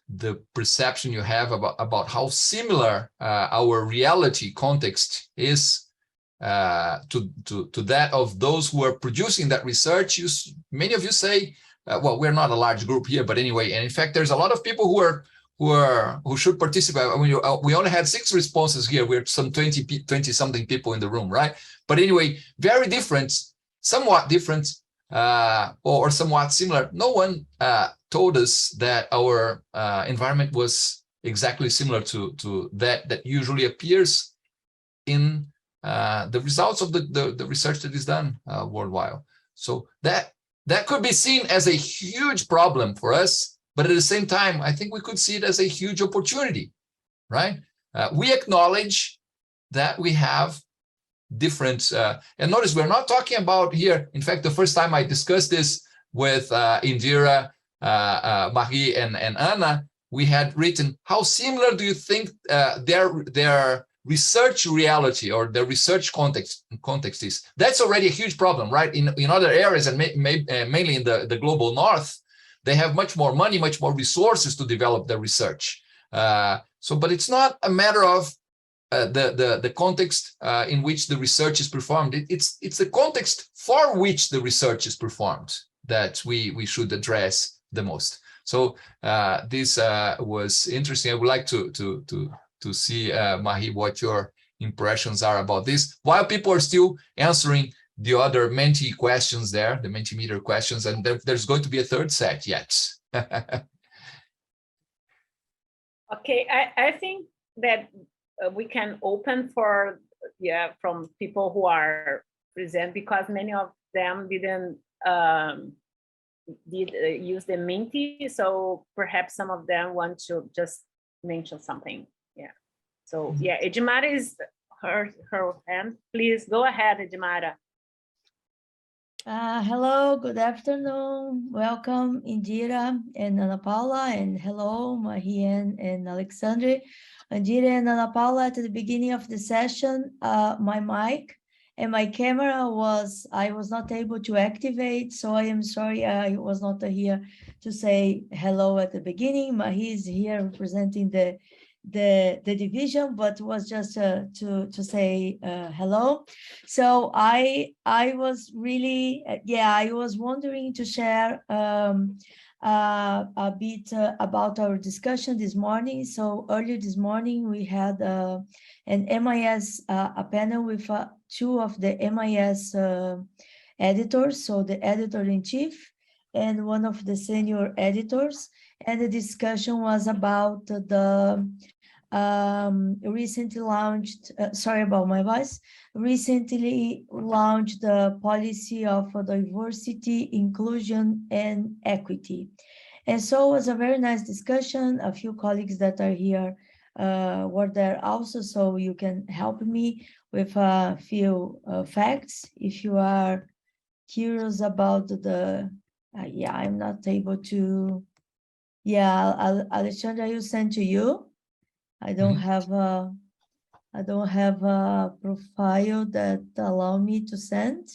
the perception you have about how similar our reality context is to that of those who are producing that research, many of you say well, we're not a large group here, but anyway, and in fact, there's a lot of people who should participate. I mean, we only had 6 responses here. We're some 20 something people in the room, right? But anyway, very different, somewhat different, or somewhat similar. No one told us that our environment was exactly similar to that usually appears in the results of the research that is done worldwide. So that could be seen as a huge problem for us, but at the same time, I think we could see it as a huge opportunity, right? We acknowledge that we have different, and notice we're not talking about here. In fact, the first time I discussed this with Indira, Marie, and Anna, we had written, how similar do you think their research reality or the research context is? That's already a huge problem, right? In other areas, and mainly in the global north, they have much more money, much more resources to develop their research. But it's not a matter of the context in which the research is performed. It's the context for which the research is performed that we should address the most. So this was interesting. I would like to see, Marie, what your impressions are about this, while people are still answering the other Menti questions there, the Mentimeter questions, and there's going to be a third set yet. Okay, I think that we can open for, from people who are present, because many of them didn't use the Menti, so perhaps some of them want to just mention something. So Edmara is her hand. Please go ahead, Edmara. Hello, good afternoon. Welcome, Indira and Ana Paula, and hello, Marie and Alexandre. Indira and Ana Paula, at the beginning of the session, my mic and my camera I was not able to activate, so I am sorry I was not here to say hello at the beginning. Marie is here representing the division, but was just to say hello. So I was really, I was wondering to share a bit about our discussion this morning. So earlier this morning, we had an MIS, a panel with 2 of the MIS editors, so the editor-in-chief and one of the senior editors, and the discussion was about the recently launched, sorry about my voice, recently launched the policy of diversity, inclusion, and equity. And so it was a very nice discussion. A few colleagues that are here were there also, so you can help me with a few facts if you are curious about the, I'm not able to, Alexandre, I will send to you. I don't have a profile that allow me to send.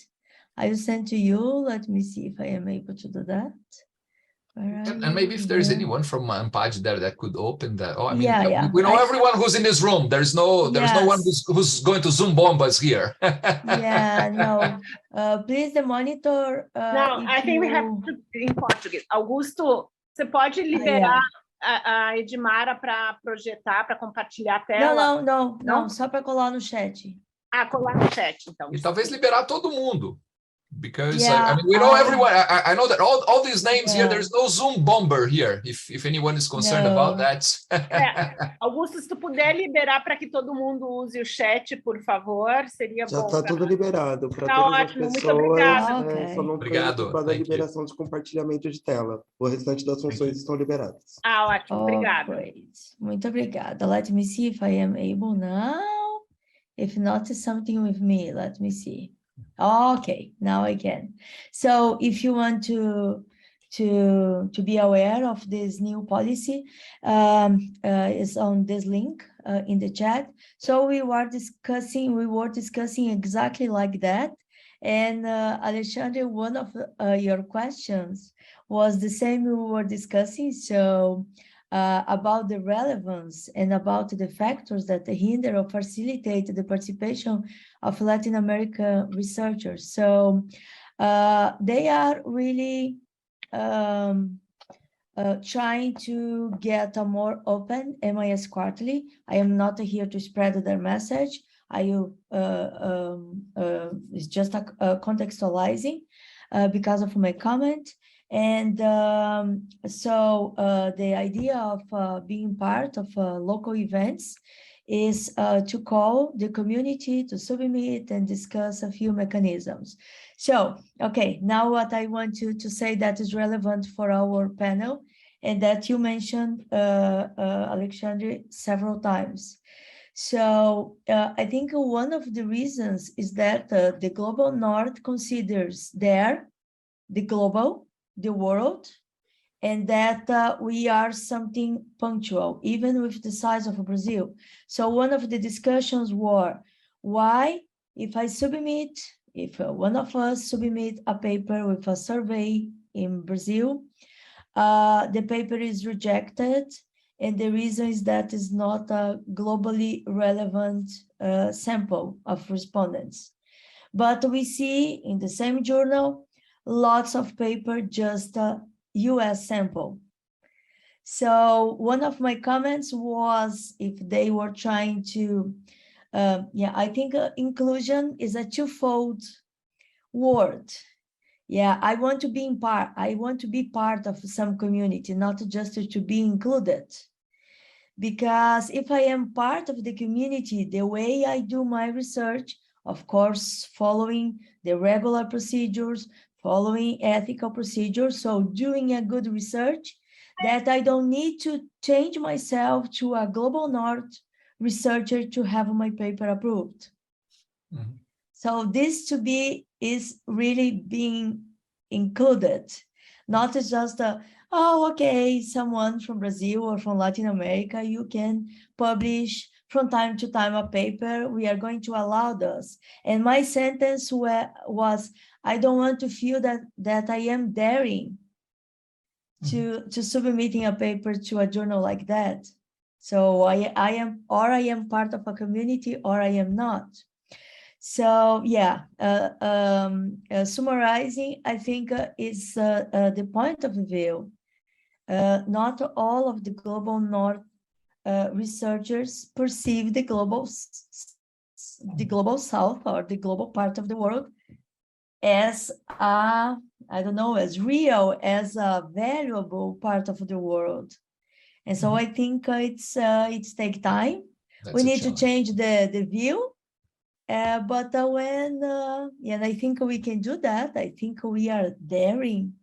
I will send to you. Let me see if I am able to do that. And maybe if there's anyone from ANPAD there that could open that. Oh, I mean, we know everyone who's in this room. There's no one who's going to Zoom bomb us here. Please, the monitor. No, I think we have to in Portuguese. Augusto, você pode liberar a Edmara para projetar, para compartilhar a tela? Não, só para colar no chat. Colar no chat, então. E talvez liberar todo mundo. Because I mean, we know everyone. I know that all these names here, there's no Zoom bomber here, if anyone is concerned about that. Augusto, se tu puder liberar para que todo mundo use o chat, por favor, seria bom. Já está tudo liberado para todas as pessoas. Muito obrigado. Só não foi da liberação de compartilhamento de tela. O restante das funções estão liberadas. Ótimo, obrigada. Muito obrigada. Let me see if I am able now. If not, something with me. Let me see. Okay, now I can. So if you want to be aware of this new policy, is on this link in the chat. So we were discussing exactly like that. And Alexandre, one of your questions was the same we were discussing. So about the relevance and about the factors that hinder or facilitate the participation of Latin American researchers. So they are really trying to get a more open MIS quarterly. I am not here to spread their message. It's just contextualizing because of my comment. And so the idea of being part of local events is to call the community to submit and discuss a few mechanisms. So, okay, now what I want to say that is relevant for our panel and that you mentioned, Alexandre, several times. So I think one of the reasons is that the Global North considers the global, the world, and that we are something punctual, even with the size of Brazil. So one of the discussions were, why, if one of us submit a paper with a survey in Brazil, the paper is rejected, and the reason is that it's not a globally relevant sample of respondents. But we see in the same journal, lots of paper just US sample. So one of my comments was if they were trying to, I think inclusion is a twofold word. Yeah, I want to be part of some community, not just to be included. Because if I am part of the community, the way I do my research, of course, following the regular procedures, following ethical procedures, so doing a good research, that I don't need to change myself to a Global North researcher to have my paper approved. Mm-hmm. So this to be is really being included, not just someone from Brazil or from Latin America, you can publish from time to time a paper, we are going to allow this. And my sentence was, I don't want to feel that I am daring to submitting a paper to a journal like that. So I am part of a community or I am not. So yeah, summarizing, I think is the point of view. Not all of the Global North researchers perceive the global South or the global part of the world as as real, as a valuable part of the world. And so I think it's take time. We need to change the view. But and I think we can do that. I think we are daring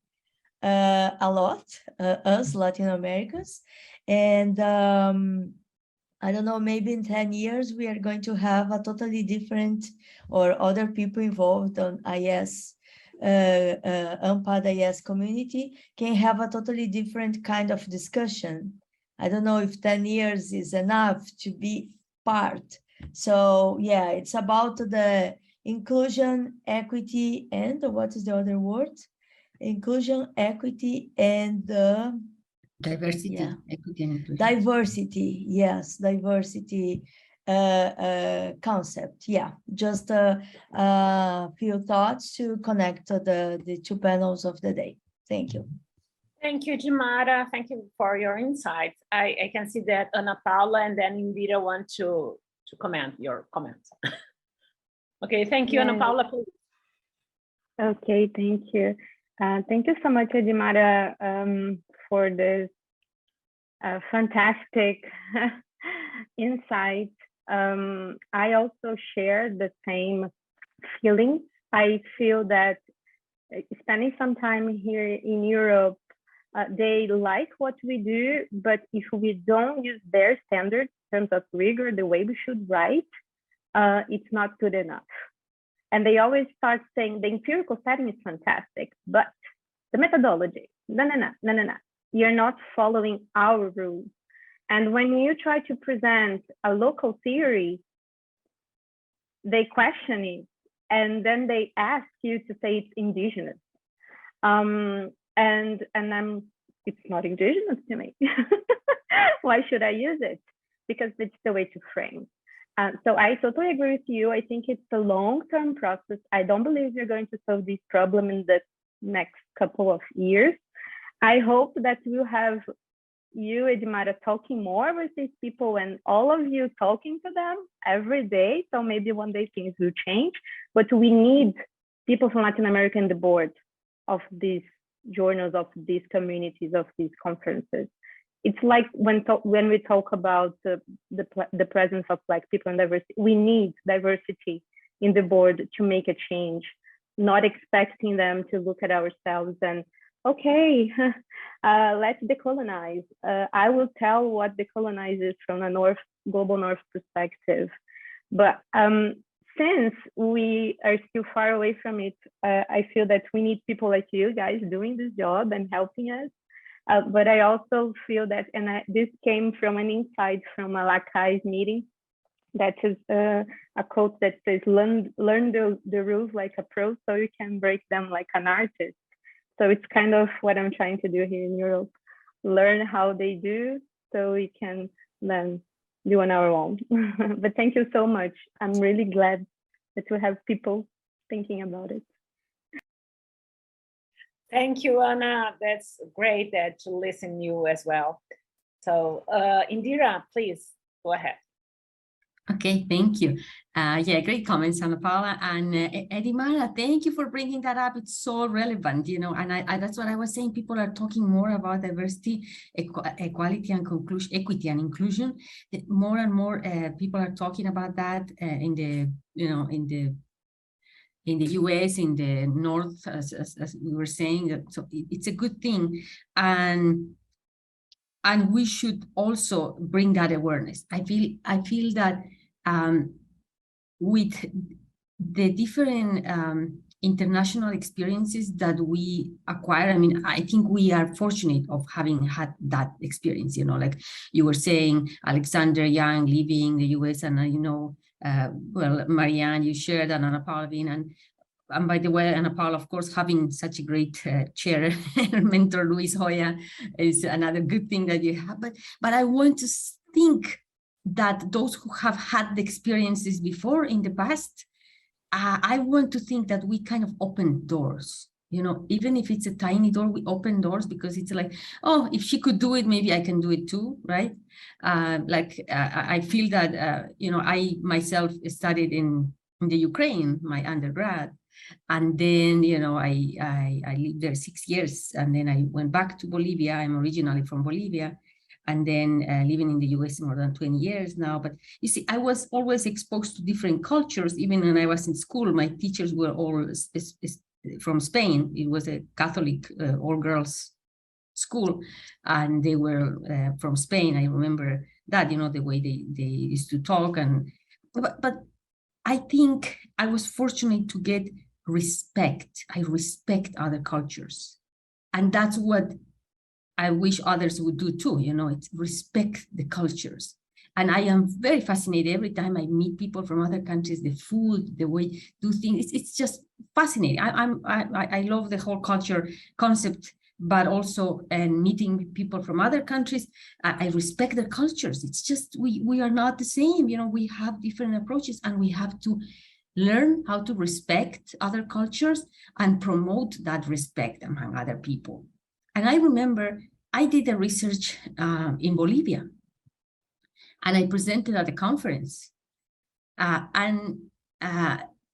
a lot, us Latin Americans. And I don't know, maybe in 10 years, we are going to have a totally different or other people involved on IS, ANPAD IS community can have a totally different kind of discussion. I don't know if 10 years is enough to be part. So yeah, it's about the inclusion, equity, and what is the other word? Inclusion, equity, and diversity, equity, and inclusion. Diversity, yes, diversity concept. Yeah, just a few thoughts to connect to the two panels of the day. Thank you. Thank you, Dimara. Thank you for your insights. I can see that Ana Paula and then Indira want to comment your comments. Okay, thank you, Ana Paula, please. Okay, thank you. Thank you so much, Dimara, for this fantastic insight. I also share the same feelings. I feel that spending some time here in Europe, they like what we do, but if we don't use their standards in terms of rigor, the way we should write, it's not good enough. And they always start saying the empirical setting is fantastic, but the methodology, no. You're not following our rules. And when you try to present a local theory, they question it, and then they ask you to say it's indigenous. It's not indigenous to me. Why should I use it? Because it's the way to frame. So I totally agree with you. I think it's a long-term process. I don't believe you're going to solve this problem in the next couple of years. I hope that we'll have you, Edmara, talking more with these people and all of you talking to them every day. So maybe one day things will change, but we need people from Latin America in the board of these journals, of these communities, of these conferences. It's like when we talk about the presence of Black people and diversity, we need diversity in the board to make a change, not expecting them to look at ourselves and, okay, let's decolonize. I will tell what decolonizes from a global North perspective. But since we are still far away from it, I feel that we need people like you guys doing this job and helping us. But I also feel that, and this came from an insight from a LACAIS meeting, that is a quote that says, learn the rules like a pro so you can break them like an artist. So it's kind of what I'm trying to do here in Europe, learn how they do so we can then do on our own. But thank you so much. I'm really glad that we have people thinking about it. Thank you, Anna. That's great to listen to you as well. So Indira, please go ahead. Okay, thank you. Yeah, great comments, Ana Paula. And Edmara, thank you for bringing that up. It's so relevant, you know, and I that's what I was saying. People are talking more about diversity, equality and equity and inclusion. More and more people are talking about that in the US, in the North, as we were saying. So it's a good thing. And we should also bring that awareness. I feel that with the different international experiences that we acquire, I mean, I think we are fortunate of having had that experience, you know, like you were saying, Alexander Young living in the US, and you know, well, Marianne, you shared, and Ana Paula, and by the way, Ana Paula, of course, having such a great chair and mentor, Luis Hoya, is another good thing that you have. But I want to think that those who have had the experiences before in the past, I want to think that we kind of open doors. You know, even if it's a tiny door, we open doors because it's like, oh, if she could do it, maybe I can do it too, right? I feel that, you know, I myself studied in the Ukraine, my undergrad. And then, you know, I lived there 6 years, and then I went back to Bolivia. I'm originally from Bolivia, and then living in the US more than 20 years now. But you see, I was always exposed to different cultures. Even when I was in school, my teachers were all from Spain. It was a Catholic all-girls school, and they were from Spain. I remember that, you know, the way they used to talk. But I think I was fortunate to get respect. I respect other cultures. And that's what I wish others would do too, you know, it's respect the cultures. And I am very fascinated every time I meet people from other countries, the food, the way do things, it's just fascinating. I love the whole culture concept, but also meeting people from other countries, I respect their cultures. It's just, we are not the same, you know, we have different approaches, and we have to learn how to respect other cultures and promote that respect among other people. And I remember I did a research in Bolivia, and I presented at a conference. And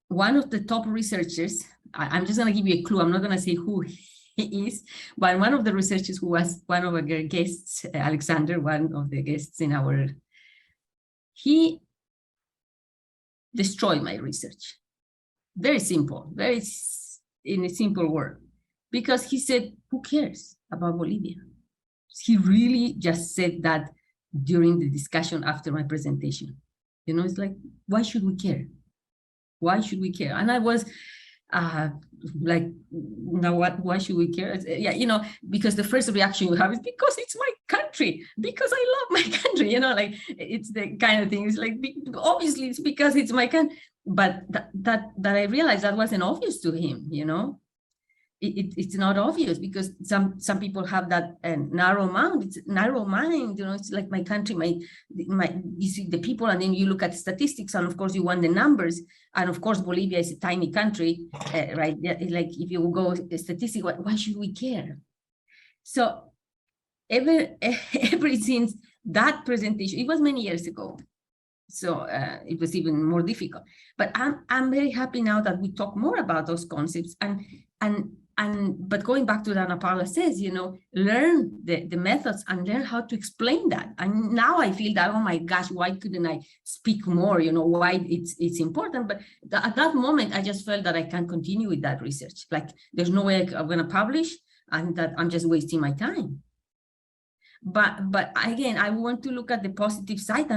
one of the top researchers, I'm just going to give you a clue, I'm not going to say who he is, but one of the researchers who was one of our guests, Alexander, one of the guests in our, he destroyed my research. Very simple, very in a simple word. Because he said, who cares about Bolivia? He really just said that during the discussion after my presentation. You know, it's like, why should we care? Why should we care? And I was like, now what? Why should we care? Yeah, you know, because the first reaction you have is because it's my country, because I love my country. You know, like it's the kind of thing. It's like, obviously it's because it's my country. But that I realized that wasn't obvious to him. You know. It's not obvious because some people have that narrow mind. It's narrow mind, you know. It's like my country, my you see the people, and then you look at statistics, and of course you want the numbers. And of course Bolivia is a tiny country, right? Like if you go statistic, why should we care? So ever since that presentation, it was many years ago, so it was even more difficult. But I'm very happy now that we talk more about those concepts, but going back to what Ana Paula says, learn the methods and learn how to explain that. And now I feel that, oh my gosh, why couldn't I speak more? Why it's important. But at that moment, I just felt that I can't continue with that research. Like, there's no way I'm going to publish, and that I'm just wasting my time. But again, I want to look at the positive side,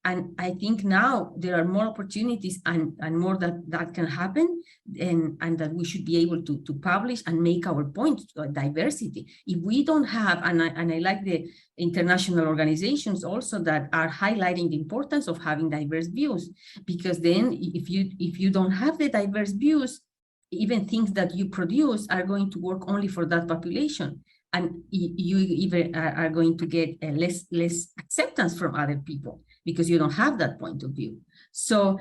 and I think now there are more opportunities and more that can happen, and that we should be able to publish and make our point to diversity. If we don't have, and I like the international organizations also that are highlighting the importance of having diverse views, because then if you don't have the diverse views, even things that you produce are going to work only for that population. And you even are going to get less acceptance from other people because you don't have that point of view. So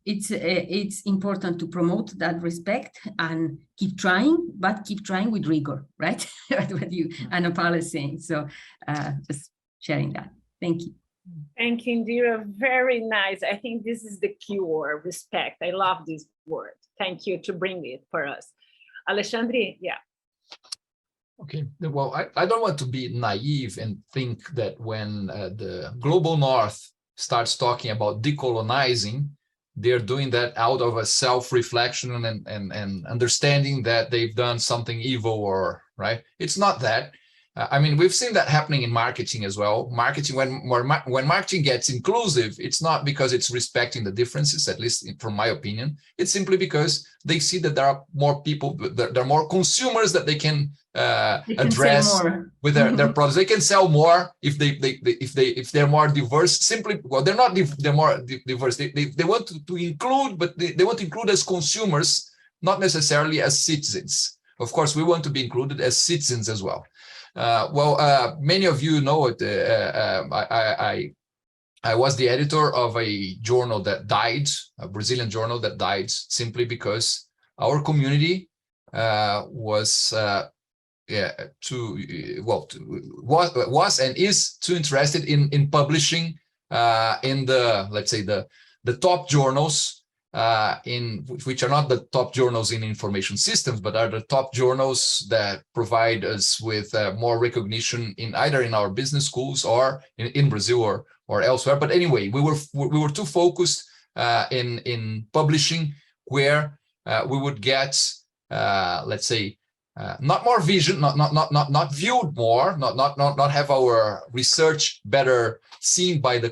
it's important to promote that respect and keep trying, but keep trying with rigor, right? What you Ana Paula is saying. So just sharing that. Thank you. Thank you, Indira. Very nice. I think this is the key word, respect. I love this word. Thank you to bring it for us. Alexandre, yeah. Okay, well, I don't want to be naive and think that when the global north starts talking about decolonizing, they're doing that out of a self-reflection and understanding that they've done something evil, or right. It's not that. I mean, we've seen that happening in marketing as well. Marketing, when marketing gets inclusive, it's not because it's respecting the differences, at least from my opinion. It's simply because they see that there are more people, there are more consumers that they can address with their products. They can sell more if they're more diverse. Simply, well, they're not they're more diverse. They want to include, but they want to include as consumers, not necessarily as citizens. Of course, we want to be included as citizens as well. Many of you know it. I was the editor of a journal that died, a Brazilian journal that died, simply because our community was and is too interested in publishing in the, let's say, the top journals, which are not the top journals in information systems, but are the top journals that provide us with more recognition in either in our business schools or in Brazil or elsewhere. But anyway, we were too focused in publishing where we would get, let's say, not more vision, not viewed more, not have our research better seen by the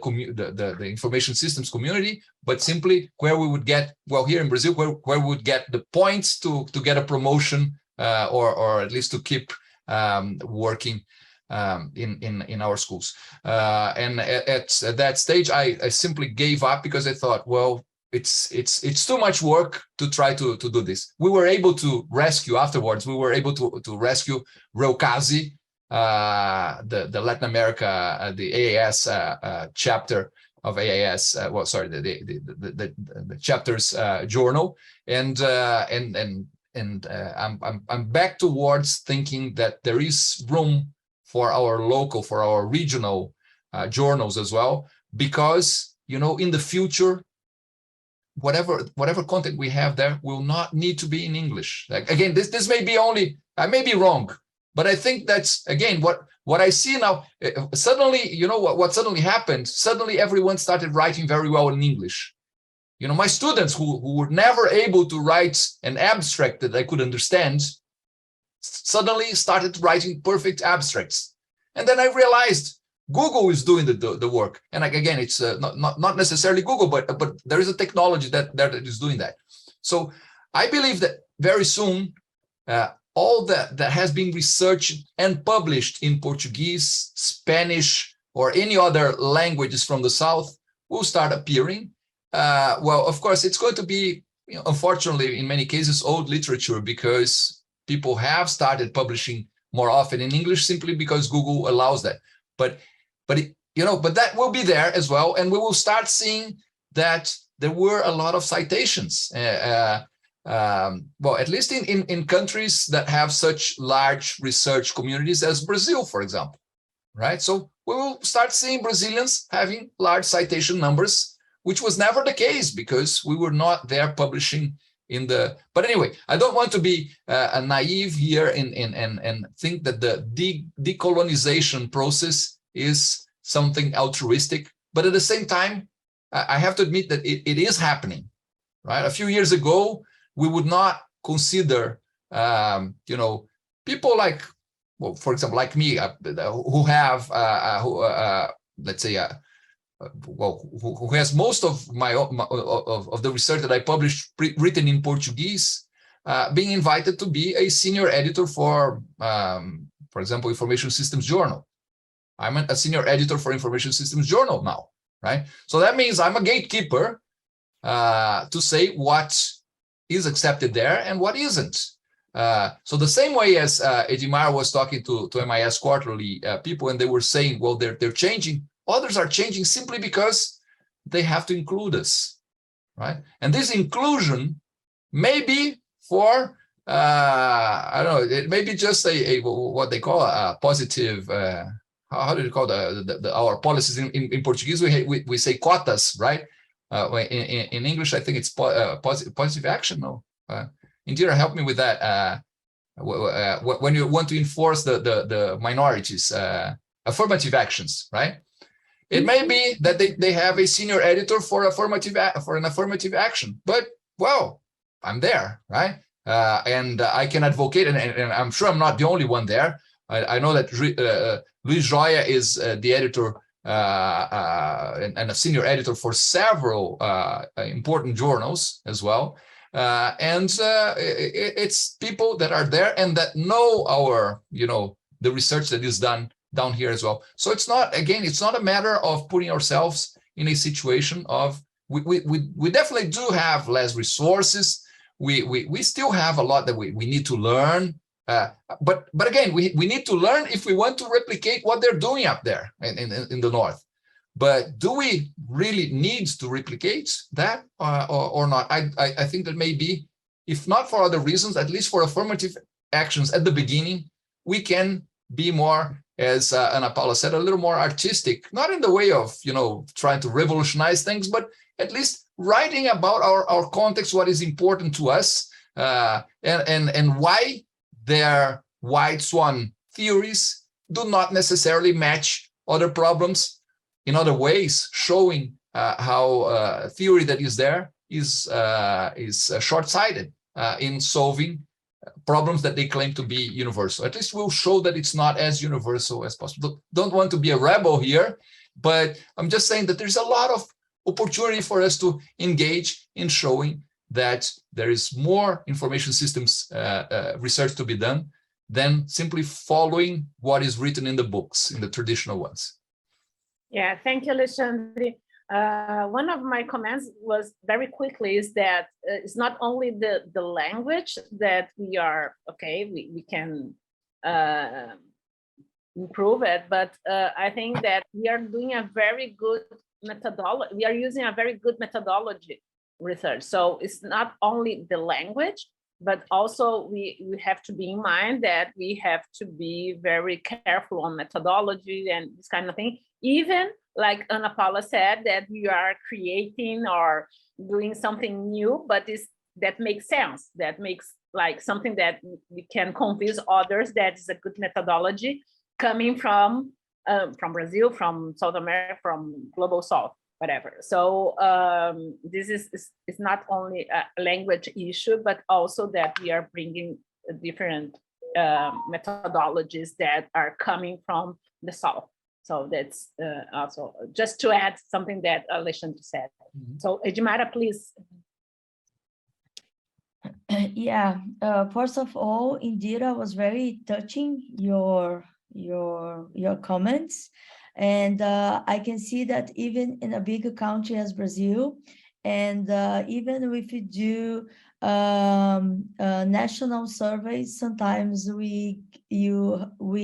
information systems community, but simply where we would get, well, here in Brazil, where we would get the points to get a promotion or at least to keep working in our schools. And at that stage, I simply gave up because I thought, well, it's too much work to try to do this. We were able to rescue afterwards. We were able to rescue Relcasi, the Latin America, the AAS chapter of AAS. The chapter's journal, and I'm back towards thinking that there is room for our local, for our regional journals as well, because in the future, whatever content we have there will not need to be in English. Like, again, this may be only, I may be wrong, but I think that's, again, what I see now. Suddenly, what suddenly happened? Suddenly everyone started writing very well in English. My students who were never able to write an abstract that I could understand suddenly started writing perfect abstracts. And then I realized Google is doing the work, and again, it's not necessarily Google, but there is a technology that is doing that. So I believe that very soon, all that has been researched and published in Portuguese, Spanish, or any other languages from the South will start appearing. Well, of course, it's going to be, unfortunately, in many cases, old literature, because people have started publishing more often in English simply because Google allows that. But that will be there as well, and we will start seeing that there were a lot of citations. well, at least in countries that have such large research communities as Brazil, for example, right? So we will start seeing Brazilians having large citation numbers, which was never the case because we were not there publishing in the. But anyway, I don't want to be naive here and think that the decolonization process is something altruistic. But at the same time, I have to admit that it is happening, right? A few years ago, we would not consider, you know, people like, well, for example, like me, who have, let's say, well, who has most of of the research that I published written in Portuguese, being invited to be a senior editor for example, Information Systems Journal. I'm a senior editor for Information Systems Journal now, right? So that means I'm a gatekeeper to say what is accepted there and what isn't. So the same way as Edmar was talking to MIS Quarterly people, and they were saying, well, they're changing. Others are changing simply because they have to include us, right? And this inclusion may be for, I don't know, it may be just a what they call a positive, how do you call our policies in Portuguese? We say cotas, right? In English, I think it's positive action. No, Indira, help me with that. When you want to enforce the minorities, affirmative actions, right? It may be that they have a senior editor for an affirmative action, but well, I'm there, right? And I can advocate, and I'm sure I'm not the only one there. I know that Luis Joia is the editor and a senior editor for several important journals as well. It's people that are there and that know our, you know, the research that is done down here as well. So it's not, again, it's not a matter of putting ourselves in a situation of, we definitely do have less resources. We still have a lot that we need to learn. But again, we need to learn if we want to replicate what they're doing up there in the north. But do we really need to replicate that or not? I think that maybe, if not for other reasons, at least for affirmative actions at the beginning, we can be more, as Ana Paula said, a little more artistic, not in the way of, you know, trying to revolutionize things, but at least writing about our context, what is important to us, and why their white swan theories do not necessarily match other problems in other ways, showing how theory that is there is short-sighted in solving problems that they claim to be universal. At least we'll show that it's not as universal as possible. Don't want to be a rebel here, but I'm just saying that there's a lot of opportunity for us to engage in showing that there is more information systems research to be done than simply following what is written in the books, in the traditional ones. Yeah, thank you, Alexandre. One of my comments was very quickly is that it's not only the language that we are, okay, we can improve it, but I think that we are doing a very good methodology. We are using a very good methodology research. So it's not only the language, but also we have to be in mind that we have to be very careful on methodology and this kind of thing. Even like Ana Paula said, that we are creating or doing something new, but that makes sense. That makes like something that we can convince others that is a good methodology coming from Brazil, from South America, from Global South, whatever. So this is not only a language issue, but also that we are bringing different methodologies that are coming from the South. So that's also just to add something that Alexandre said. Mm-hmm. So Edmara, please. Yeah, first of all, Indira was very touching your comments. And I can see that even in a bigger country as Brazil, and even if you do national surveys, sometimes we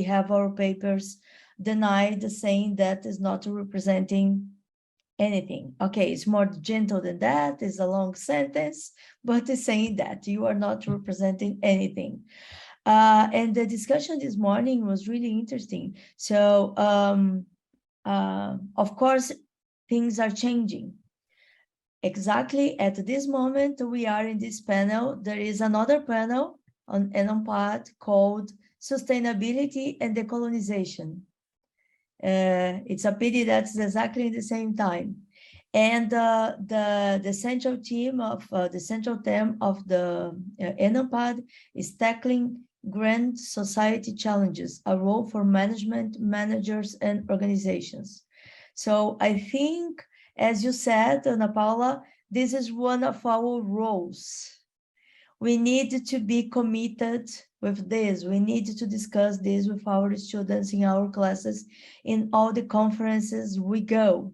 have our papers denied, saying that is not representing anything. Okay, it's more gentle than that. It's a long sentence, but it's saying that you are not representing anything. And the discussion this morning was really interesting. So, of course, things are changing. Exactly at this moment, we are in this panel. There is another panel on EnANPAD called Sustainability and Decolonization. It's a pity that's exactly the same time. And the central theme of the EnANPAD is tackling grand society challenges, a role for management, managers, and organizations. So I think, as you said, Ana Paula, this is one of our roles. We need to be committed with this. We need to discuss this with our students in our classes, in all the conferences we go.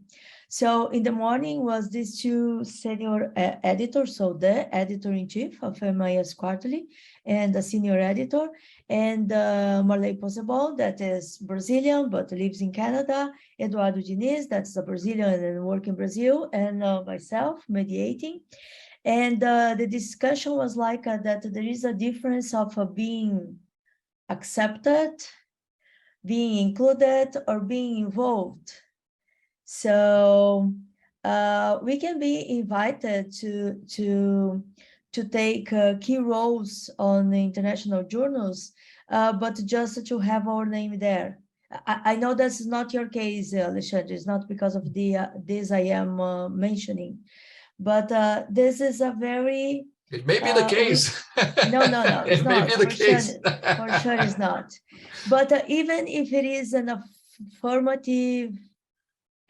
So in the morning was these two senior editors, so the editor-in-chief of MIS Quarterly and the senior editor, and Marley Possebon, that is Brazilian but lives in Canada, Eduardo Diniz, that's a Brazilian and work in Brazil, and myself mediating. And the discussion was like that there is a difference of being accepted, being included, or being involved. So we can be invited to take key roles on the international journals, but just to have our name there. I know that's not your case, Alexandre. It's not because of this I am mentioning. But this is a very... It may be the case. No, it's it not. May be the case. For sure it's not. But even if it is an affirmative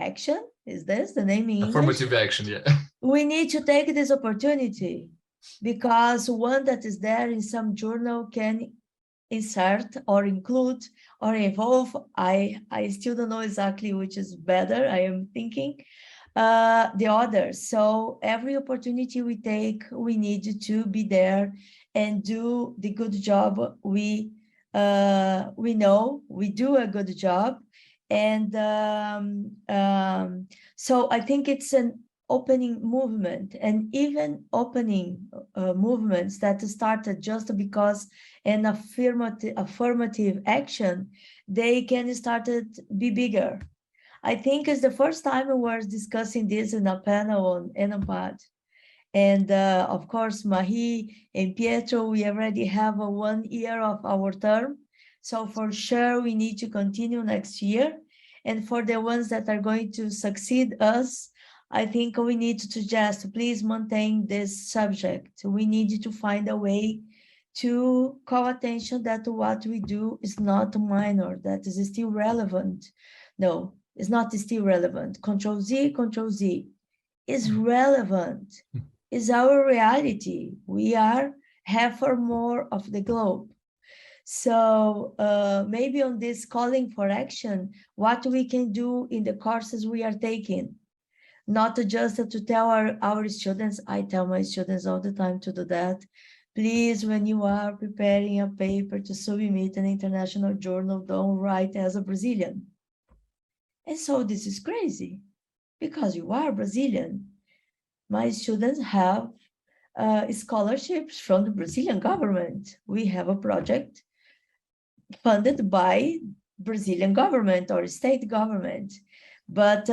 action, is this the name in English? Affirmative action, yeah. We need to take this opportunity, because one that is there in some journal can insert or include or involve. I still don't know exactly which is better. I am thinking the others. So every opportunity we take, we need to be there and do the good job. We know we do a good job. And so I think it's an opening movement, and even opening movements that started just because an affirmative action, they can start to be bigger. I think it's the first time we were discussing this in a panel on EnANPAD. And of course, Marie and Pietro, we already have 1 year of our term. So for sure, we need to continue next year. And for the ones that are going to succeed us, I think we need to suggest, please maintain this subject. We need to find a way to call attention that what we do is not minor, that is still relevant. No. It's not still relevant. Control Z is relevant. Is our reality. We are half or more of the globe. So maybe on this calling for action, what we can do in the courses we are taking, not just to tell our students. I tell my students all the time to do that. Please, when you are preparing a paper to submit an international journal, don't write as a Brazilian. And so this is crazy, because you are Brazilian. My students have scholarships from the Brazilian government. We have a project funded by Brazilian government or state government. But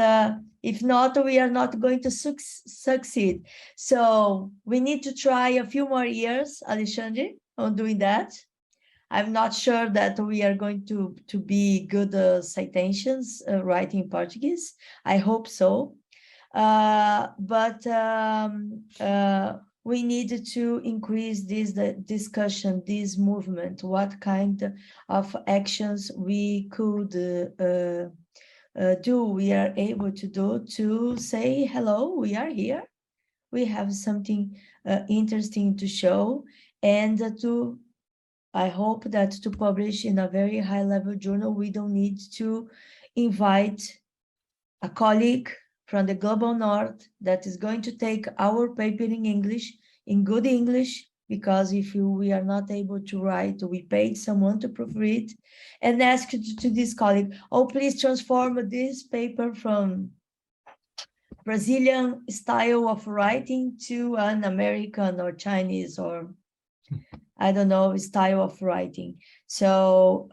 if not, we are not going to succeed. So we need to try a few more years, Alexandre, on doing that. I'm not sure that we are going to be good citations writing Portuguese. I hope so. But we need to increase this discussion, this movement, what kind of actions we could do, we are able to do to say, hello, we are here. We have something interesting to show, and to I hope that to publish in a very high-level journal, we don't need to invite a colleague from the Global North that is going to take our paper in English, in good English, because if we are not able to write, we paid someone to proofread, and ask to this colleague, oh, please transform this paper from Brazilian style of writing to an American or Chinese or I don't know style of writing. So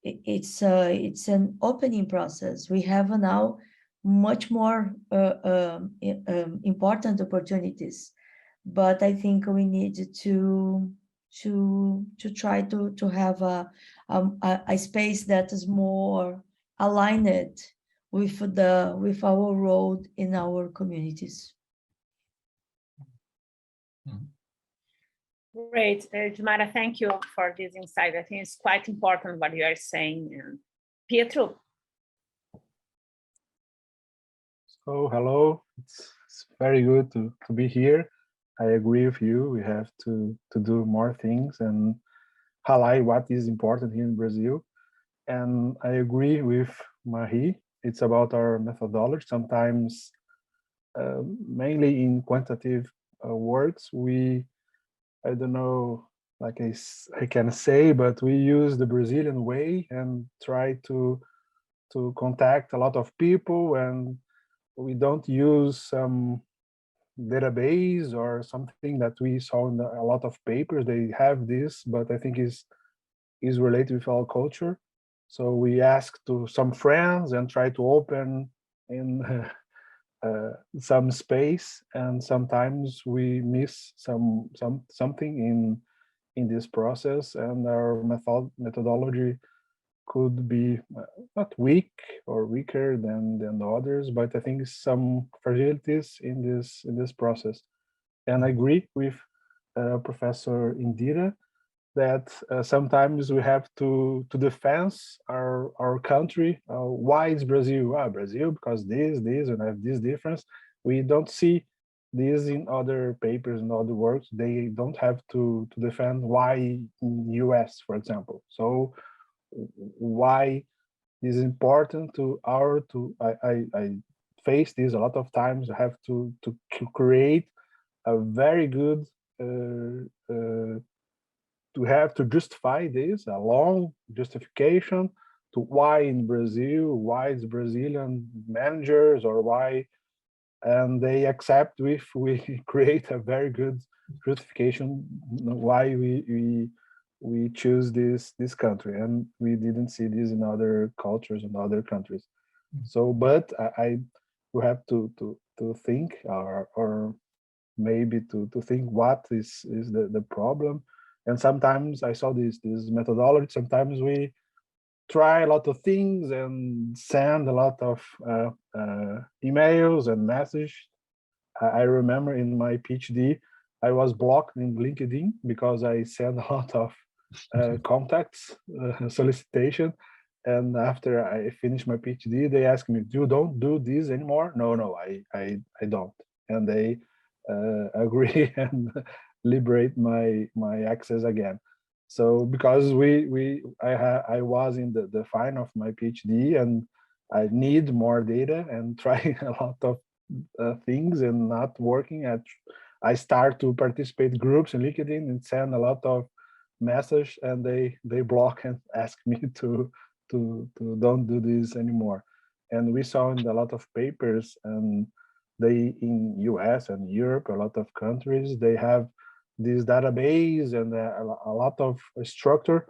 it's an opening process. We have now much more important opportunities, but I think we need to try to have a space that is more aligned with our role in our communities. Great, Jumara, thank you for this insight. I think it's quite important what you are saying. Pietro. So hello, it's very good to be here. I agree with you. We have to do more things and highlight what is important here in Brazil. And I agree with Marie. It's about our methodology. Sometimes, mainly in quantitative words, I don't know, like I can say, but we use the Brazilian way and try to contact a lot of people, and we don't use some database or something that we saw in a lot of papers. They have this, but I think is related with our culture. So we ask to some friends and try to open in some space, and sometimes we miss something in this process, and our methodology could be not weak or weaker than the others, but I think some fragilities in this process. And I agree with Professor Indira that sometimes we have to defend our country. Why is Brazil? Brazil because this and have this difference. We don't see this in other papers and other works. They don't have to defend why in US, for example. So why this is important I face this a lot of times. I have to create a very good to have to justify this, a long justification to why in Brazil, why it's Brazilian managers or why, and they accept if we create a very good justification why we choose this country, and we didn't see this in other cultures and other countries. So, but I will have to think or maybe to think what is the problem. And sometimes I saw this methodology. Sometimes we try a lot of things and send a lot of emails and messages. I remember in my PhD, I was blocked in LinkedIn because I sent a lot of contacts, solicitation. And after I finished my PhD, they asked me, "You don't do this anymore?" No, I don't. And they agree and liberate my access again. So because I was in the final of my PhD and I need more data and trying a lot of things and not working I start to participate groups in LinkedIn and send a lot of message, and they block and ask me to don't do this anymore. And we saw in a lot of papers, and they in US and Europe, a lot of countries, they have this database and a lot of structure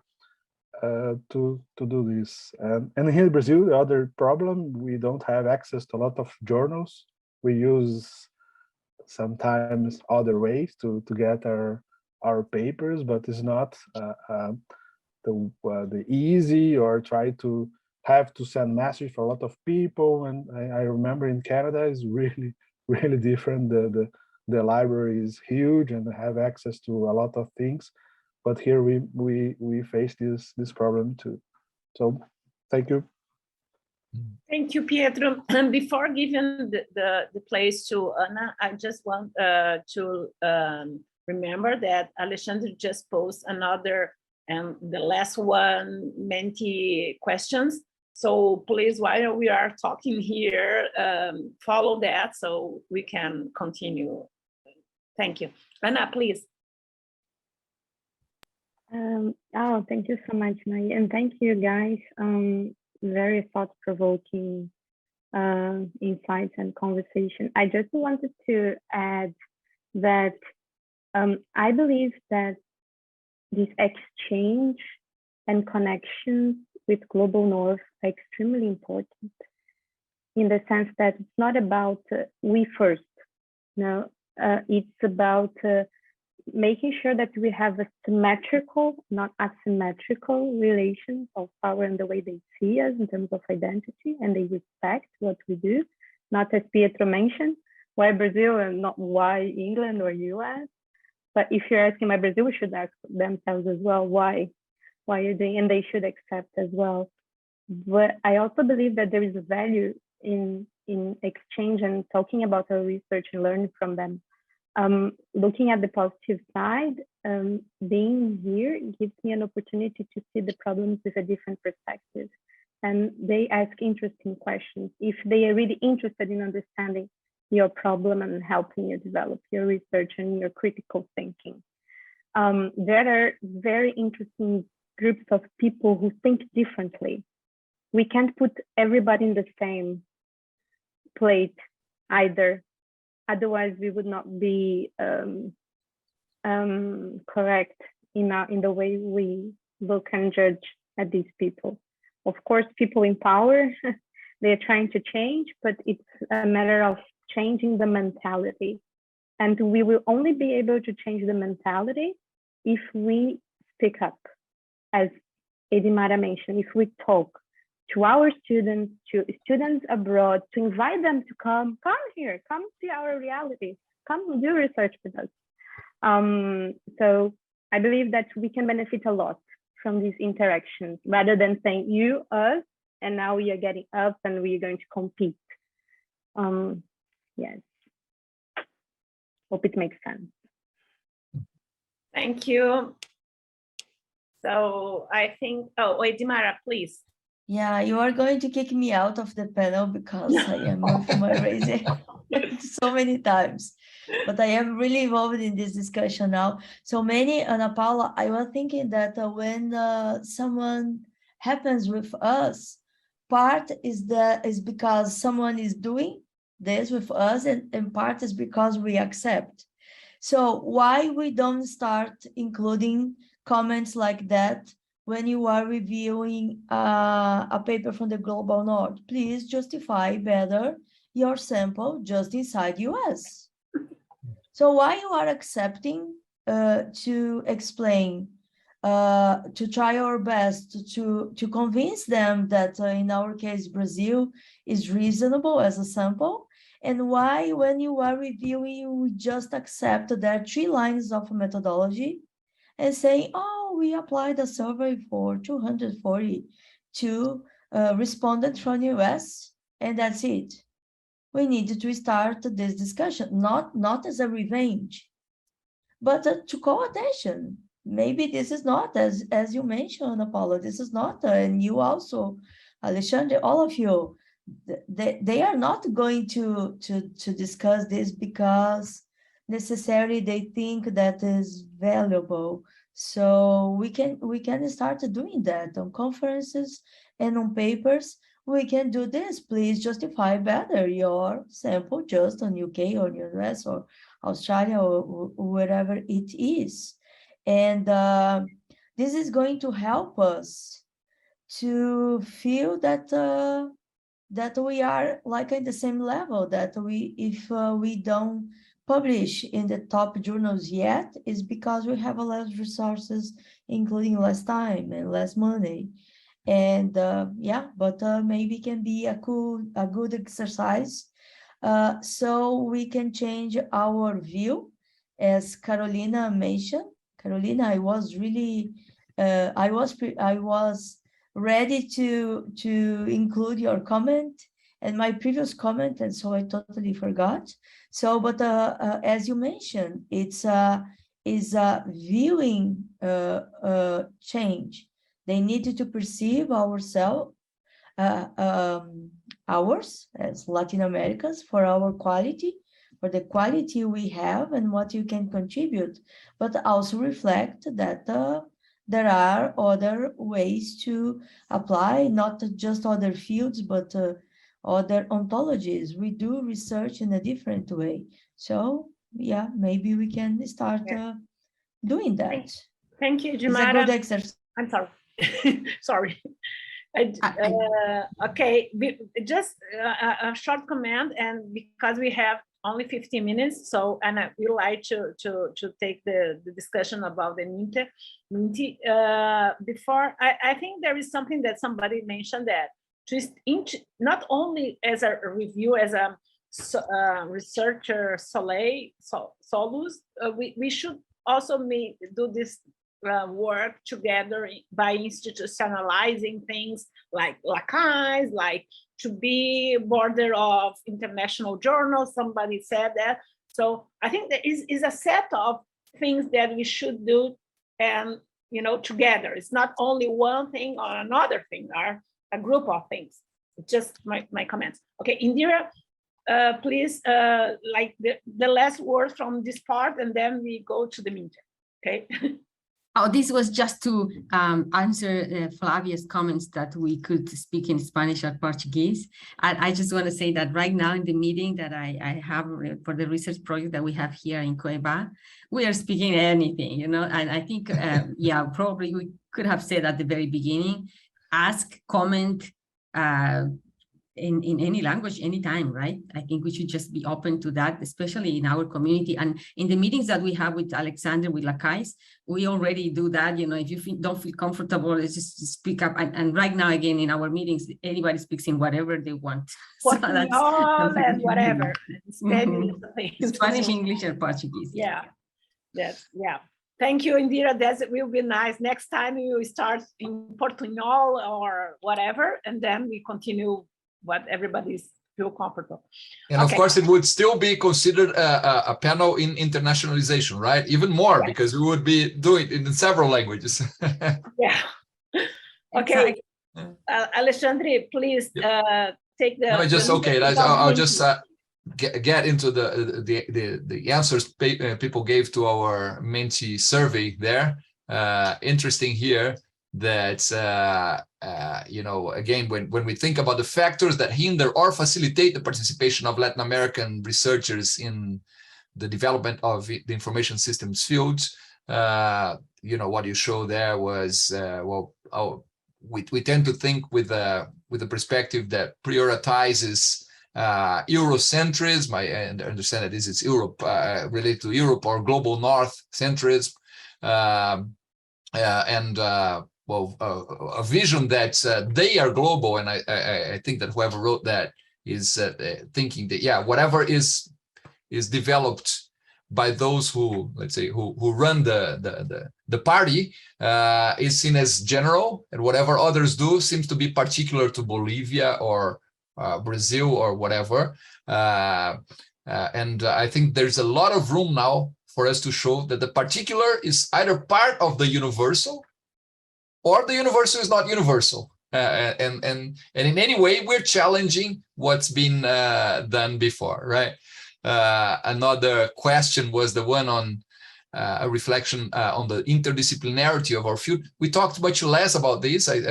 to do this. And here in Brazil, the other problem, we don't have access to a lot of journals. We use sometimes other ways to get our papers, but it's not the easy, or try to have to send message for a lot of people. And I remember in Canada is really different. The library is huge and have access to a lot of things, but here we face this problem too. So thank you. Thank you, Pietro. And before giving the place to Ana, I just want to remember that Alexandre just posed another and the last one Menti questions. So please, while we are talking here, follow that so we can continue. Thank you. Ana, please. Oh, thank you so much, Mai, and thank you guys. Very thought-provoking insights and conversation. I just wanted to add that I believe that this exchange and connections with Global North are extremely important, in the sense that it's not about we first. No, it's about making sure that we have a symmetrical, not asymmetrical relation of power in the way they see us in terms of identity, and they respect what we do, not as Pietro mentioned, why Brazil and not why England or US. But if you're asking why Brazil, we should ask themselves as well, why you're doing, and they should accept as well. But I also believe that there is a value in exchange and talking about our research and learning from them. Looking at the positive side, being here gives me an opportunity to see the problems with a different perspective. And they ask interesting questions if they are really interested in understanding your problem and helping you develop your research and your critical thinking. There are very interesting groups of people who think differently. We can't put everybody in the same plate either. Otherwise, we would not be correct in the way we look and judge at these people. Of course, people in power, they're trying to change, but it's a matter of changing the mentality. And we will only be able to change the mentality if we speak up, as Edimara mentioned, if we talk to our students, to students abroad, to invite them to come here, come see our reality, come do research with us. So I believe that we can benefit a lot from these interactions, rather than saying you, us, and now we are getting up and we are going to compete. Yes, hope it makes sense. Thank you. So I think, Edimara, please. Yeah, you are going to kick me out of the panel because I am with my raising so many times. But I am really involved in this discussion now. So many, Ana Paula, I was thinking that when someone happens with us, part is because someone is doing this with us, and part is because we accept. So why we don't start including comments like that when you are reviewing a paper from the Global North? Please justify better your sample just inside US. So why you are accepting to explain, to try our best to convince them that in our case, Brazil is reasonable as a sample, and why when you are reviewing, you just accept there are 3 lines of methodology and saying, oh, we applied a survey for 242 respondents from US, and that's it. We need to start this discussion, not as a revenge, but to call attention. Maybe this is not, as you mentioned, Paula, this is not, and you also, Alexandre, all of you, they are not going to discuss this because necessarily they think that is valuable. So we can start doing that on conferences and on papers. We can do this. Please justify better your sample just on UK or US or Australia or wherever it is. And this is going to help us to feel that that we are like at the same level, that if we don't publish in the top journals yet, is because we have less resources, including less time and less money. And yeah, but maybe can be a good exercise, so we can change our view, as Carolina mentioned. Carolina, I was really, I was ready to include your comment and my previous comment, and so I totally forgot. So, but as you mentioned, it's is a viewing change. They need to perceive ourselves, ours as Latin Americans, for our quality, for the quality we have and what you can contribute, but also reflect that there are other ways to apply, not just other fields, but other ontologies. We do research in a different way. So yeah, maybe we can start doing that. Thank you, Jumara. It's a good exercise. I'm sorry. Sorry. Okay, just a short comment, and because we have only 15 minutes, so, and I would like to take the discussion about the MINTI. Before, I think there is something that somebody mentioned, that just not only as a review, as a researcher solus, we should also do this work together by institutionalizing things like LACAIS, like to be border of international journals. Somebody said that. So I think there is a set of things that we should do, and together. It's not only one thing or another thing, or a group of things. Just my comments. Okay, Indira, please, like the last word from this part, and then we go to the meeting. Okay. Oh, this was just to answer Flavia's comments that we could speak in Spanish or Portuguese. I just want to say that right now in the meeting that I have for the research project that we have here in Cueva, we are speaking anything, and I think, yeah, probably we could have said at the very beginning, ask, comment, in any language, anytime, right? I think we should just be open to that, especially in our community. And in the meetings that we have with Alexandre, with LACAIS, we already do that. If you don't feel comfortable, let's just speak up. And right now, again, in our meetings, anybody speaks in whatever they want. And whatever. Spanish, English, or Portuguese. Yeah. Yeah. Thank you, Indira. That will be nice. Next time we will start in Portuñol or whatever, and then we continue what everybody's feel comfortable. And of course, it would still be considered a panel in internationalization, right? Even more, because we would be doing it in several languages. Yeah. Okay. Alexandre, please take the. No, just okay. I'll just get into the answers people gave to our Menti survey there. Interesting here that again, when we think about the factors that hinder or facilitate the participation of Latin American researchers in the development of the information systems fields, what you show there was we tend to think with a perspective that prioritizes Eurocentrism. I understand that this is Europe, related to Europe or global North centrism, a vision that they are global. And I think that whoever wrote that is thinking that, whatever is developed by those who, let's say, who run the party is seen as general, and whatever others do seems to be particular to Bolivia or Brazil or whatever. And I think there's a lot of room now for us to show that the particular is either part of the universal, or the universal is not universal. And in any way, we're challenging what's been done before, right? Another question was the one on a reflection on the interdisciplinarity of our field. We talked much less about this. At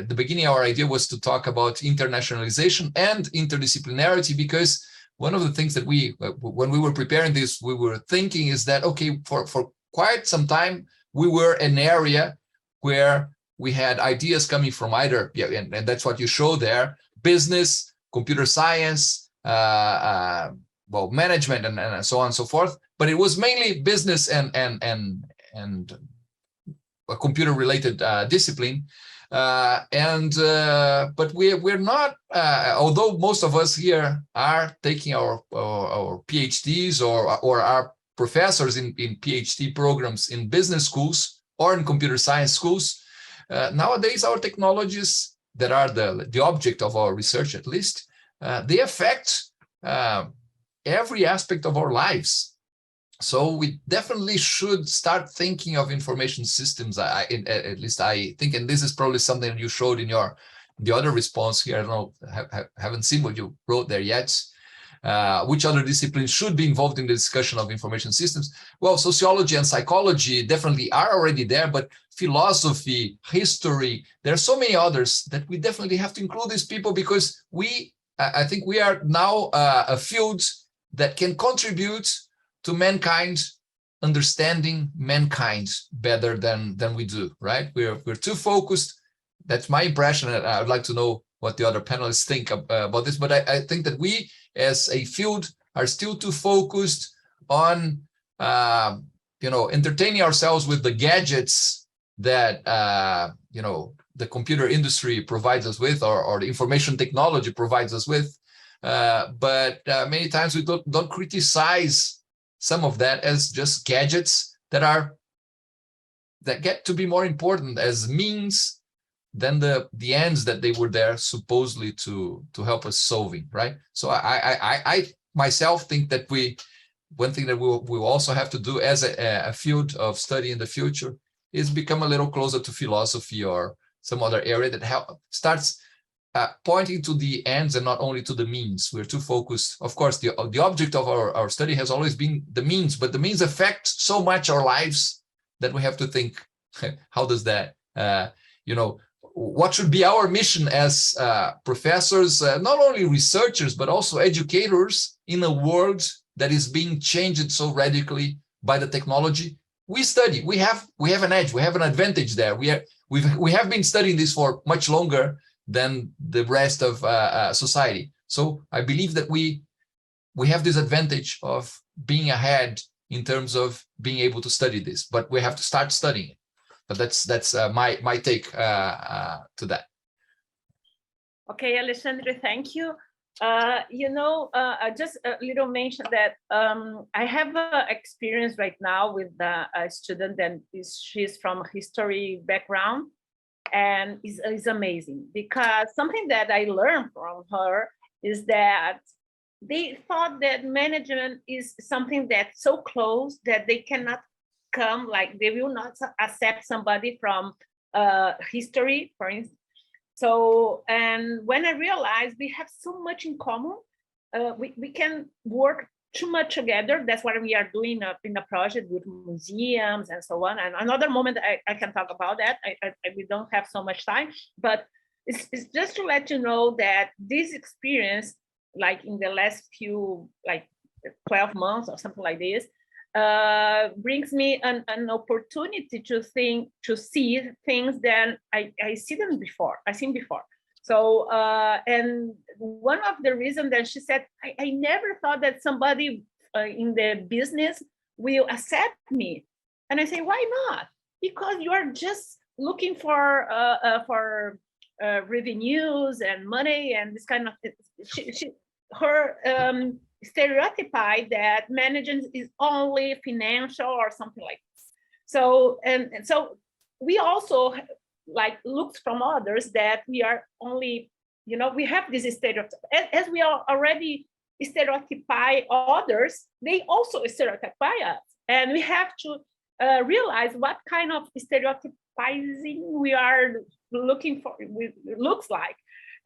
the beginning, our idea was to talk about internationalization and interdisciplinarity, because one of the things that when we were preparing this, we were thinking is that, okay, for quite some time, we were an area where we had ideas coming from either, and that's what you show there, business, computer science, management, and so on and so forth. But it was mainly business and a computer-related discipline. But we're not, although most of us here are taking our PhDs or are professors in PhD programs in business schools or in computer science schools, nowadays our technologies that are the object of our research, at least, they affect every aspect of our lives. So we definitely should start thinking of information systems. At least I think, and this is probably something you showed in the other response here. I don't know, haven't seen what you wrote there yet. Which other disciplines should be involved in the discussion of information systems? Well, sociology and psychology definitely are already there, but philosophy, history, there are so many others that we definitely have to include these people, because we I think we are now a field that can contribute to mankind understanding mankind better than we do, right? We're too focused. That's my impression. I would like to know what the other panelists think about this, but I think that we as a field are still too focused on entertaining ourselves with the gadgets that the computer industry provides us with, or the information technology provides us with, but many times we don't criticize some of that as just gadgets that get to be more important as means than the ends that they were there supposedly to help us solving, right? So I myself think that one thing that we'll also have to do as a field of study in the future is become a little closer to philosophy or some other area that starts pointing to the ends and not only to the means. We're too focused. Of course, the object of our study has always been the means, but the means affect so much our lives that we have to think, how does that, what should be our mission as professors, not only researchers, but also educators in a world that is being changed so radically by the technology. We study, we have an edge, we have an advantage there. We have been studying this for much longer than the rest of society. So I believe that we have this advantage of being ahead in terms of being able to study this, but we have to start studying it. But that's my take to that. Okay, Alexandre, thank you. Just a little mention that I have experience right now with a student, and she's from a history background, and is amazing, because something that I learned from her is that they thought that management is something that's so close that they cannot come, like they will not accept somebody from history, for instance. So, and when I realized we have so much in common, we can work too much together. That's what we are doing in a project with museums and so on. And another moment I can talk about that. We don't have so much time, but it's just to let you know that this experience, like in the last few, like 12 months or something like this, brings me an opportunity to see things that I seen before. So, and one of the reasons that she said, I never thought that somebody in the business will accept me. And I say, why not? Because you are just looking for revenues and money and this kind of thing. Her stereotyped that management is only financial or something like this. So, and so we also like looked from others that we are only, we have this stereotype. As we are already stereotypy others, they also stereotype us. And we have to realize what kind of stereotypizing we are looking for, looks like,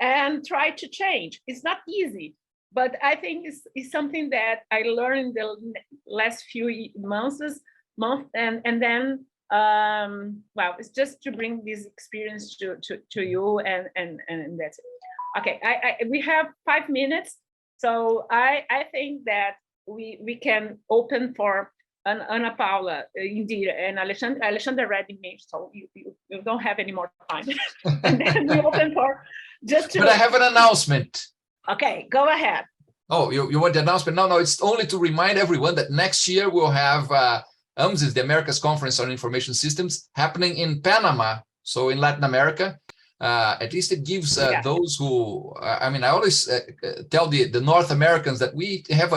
and try to change. It's not easy. But I think it's something that I learned in the last few months, and then well, it's just to bring this experience to you, and that's it. Okay, we have 5 minutes, so I think that we can open for Ana Paula, Indira, and Alexandre. Alexandre already made, so you don't have any more time. And then we open for just to. But I have an announcement. Okay, go ahead. Oh, you want the announcement? No, it's only to remind everyone that next year we'll have AMSIS, the Americas Conference on Information Systems, happening in Panama, so in Latin America. At least it gives those who, I always tell the North Americans that we have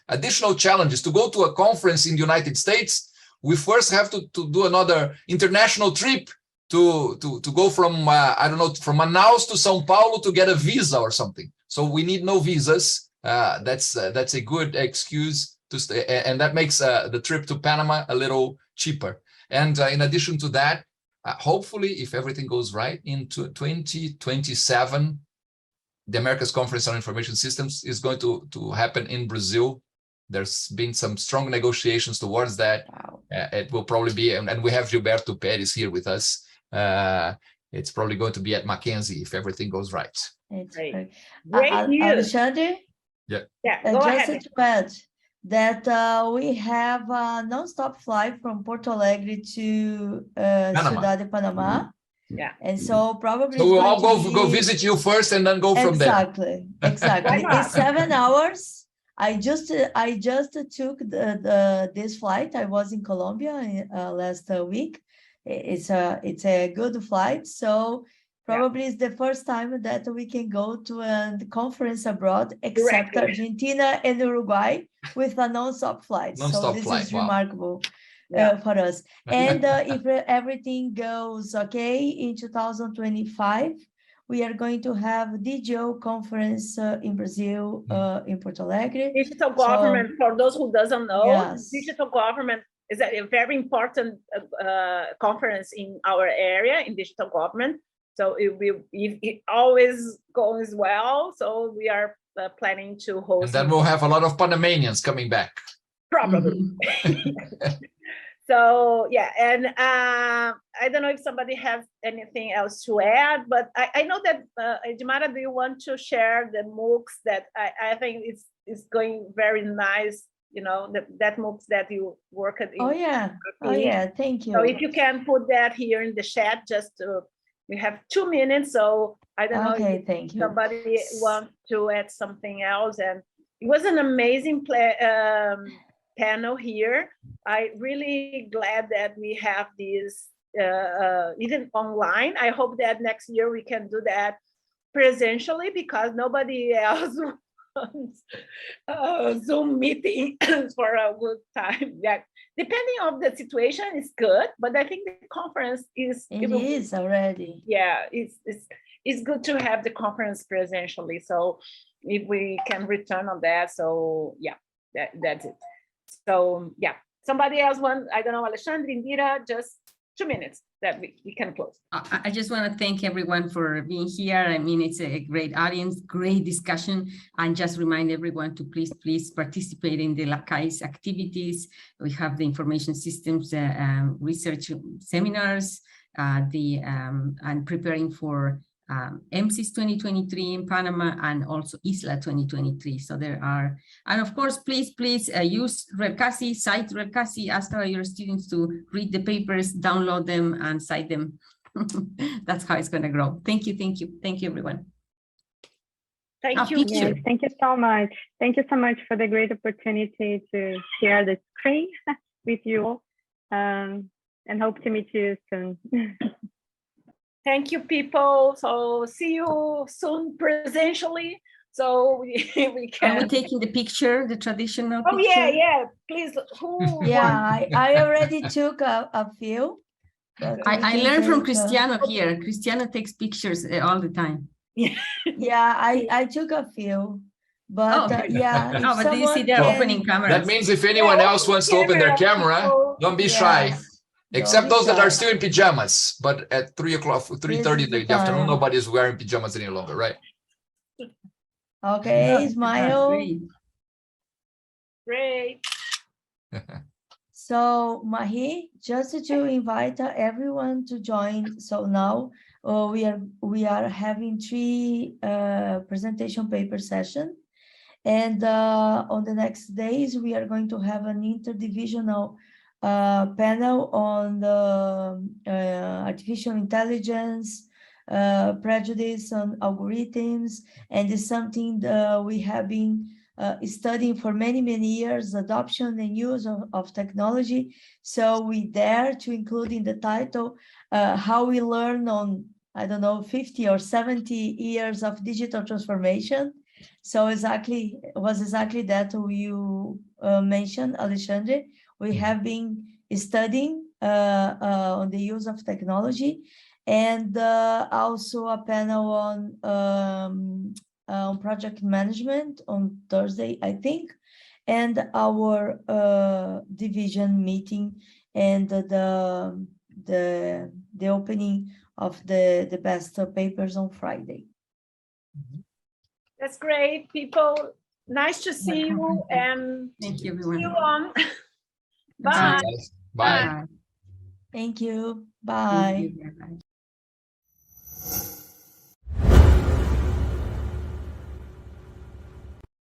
additional challenges. To go to a conference in the United States, we first have to do another international trip to go from, I don't know, from Manaus to São Paulo to get a visa or something. So we need no visas. That's a good excuse to stay, and that makes the trip to Panama a little cheaper. And in addition to that, hopefully, if everything goes right, in 2027, the Americas Conference on Information Systems is going to happen in Brazil. There's been some strong negotiations towards that. Wow. It will probably be, and we have Gilberto Pérez here with us. It's probably going to be at Mackenzie if everything goes right. It's Great. Great news. Alexandre? Yeah. Go just ahead. to add that we have a non-stop flight from Porto Alegre to Ciudad de Panama. Yeah. And so probably So we'll all go visit you first and then go from there. Exactly. It's 7 hours. I just took this flight. I was in Colombia last week. It's a good flight. So probably it's the first time that we can go to a conference abroad, except Argentina and Uruguay, with a non-stop flight. So this is remarkable for us. And if everything goes okay, in 2025, we are going to have DGO conference in Brazil, in Porto Alegre. Digital government, for those who doesn't know, digital government is a very important conference in our area in digital government. So it always goes well. So we are planning to host. And then we'll have a lot of Panamanians coming back. Probably. So yeah, and I don't know if somebody has anything else to add, but I know that Edmara, do you want to share the MOOCs that I think it's going very nice, you know, that MOOCs that you worked in. Oh yeah, thank you. So if you can put that here in the chat, we have 2 minutes, so I don't know if somebody wants to add something else. And it was an amazing panel here. I really glad that we have this even online. I hope that next year we can do that presentially, because nobody else wants Zoom meeting for a good time. Yeah, depending on the situation, it's good, but I think the conference is already. Yeah, it's good to have the conference presentially. So if we can return on that, so yeah, that's it. So yeah, somebody else want, I don't know, Alexandre, Indira, just 2 minutes that we can close. I just want to thank everyone for being here. I mean, it's a great audience, great discussion, and just remind everyone to please participate in the LACAIS activities. We have the information systems research seminars, and preparing for MCIS 2023 in Panama, and also ISLA 2023. So there are, and of course, please use RELCASI, cite RELCASI, ask your students to read the papers, download them, and cite them. That's how it's going to grow. Thank you, everyone. Thank you. Yes, thank you so much. Thank you so much for the great opportunity to share the screen with you, and hope to meet you soon. Thank you, people. So see you soon presentially. So we can. Are we taking the picture, the traditional picture? Oh yeah, please. I already took a few. I learned from Cristiano here. Cristiano takes pictures all the time. Yeah, I took a few. But but do you see their opening cameras? That means if anyone else wants to open their camera, don't be shy. Except those that are still in pajamas, but at 3 o'clock, 3:30 in the afternoon, nobody's wearing pajamas any longer, right? Okay, smile. Great. So Mahi, just to invite everyone to join. So now we are having 3 presentation paper sessions, and on the next days we are going to have an interdivisional panel on the artificial intelligence, prejudice on algorithms, and it's something that we have been studying for many years, adoption and use of technology. So we dare to include in the title how we learn on, I don't know, 50 or 70 years of digital transformation. So it was exactly that you mentioned, Alexandre. We have been studying on the use of technology, and also a panel on project management on Thursday, I think, and our division meeting and the opening of the best papers on Friday. That's great, people. Nice to see you, and thank you, everyone. See you on. Bye. Bye. Thank you. Bye. Thank you. Bye.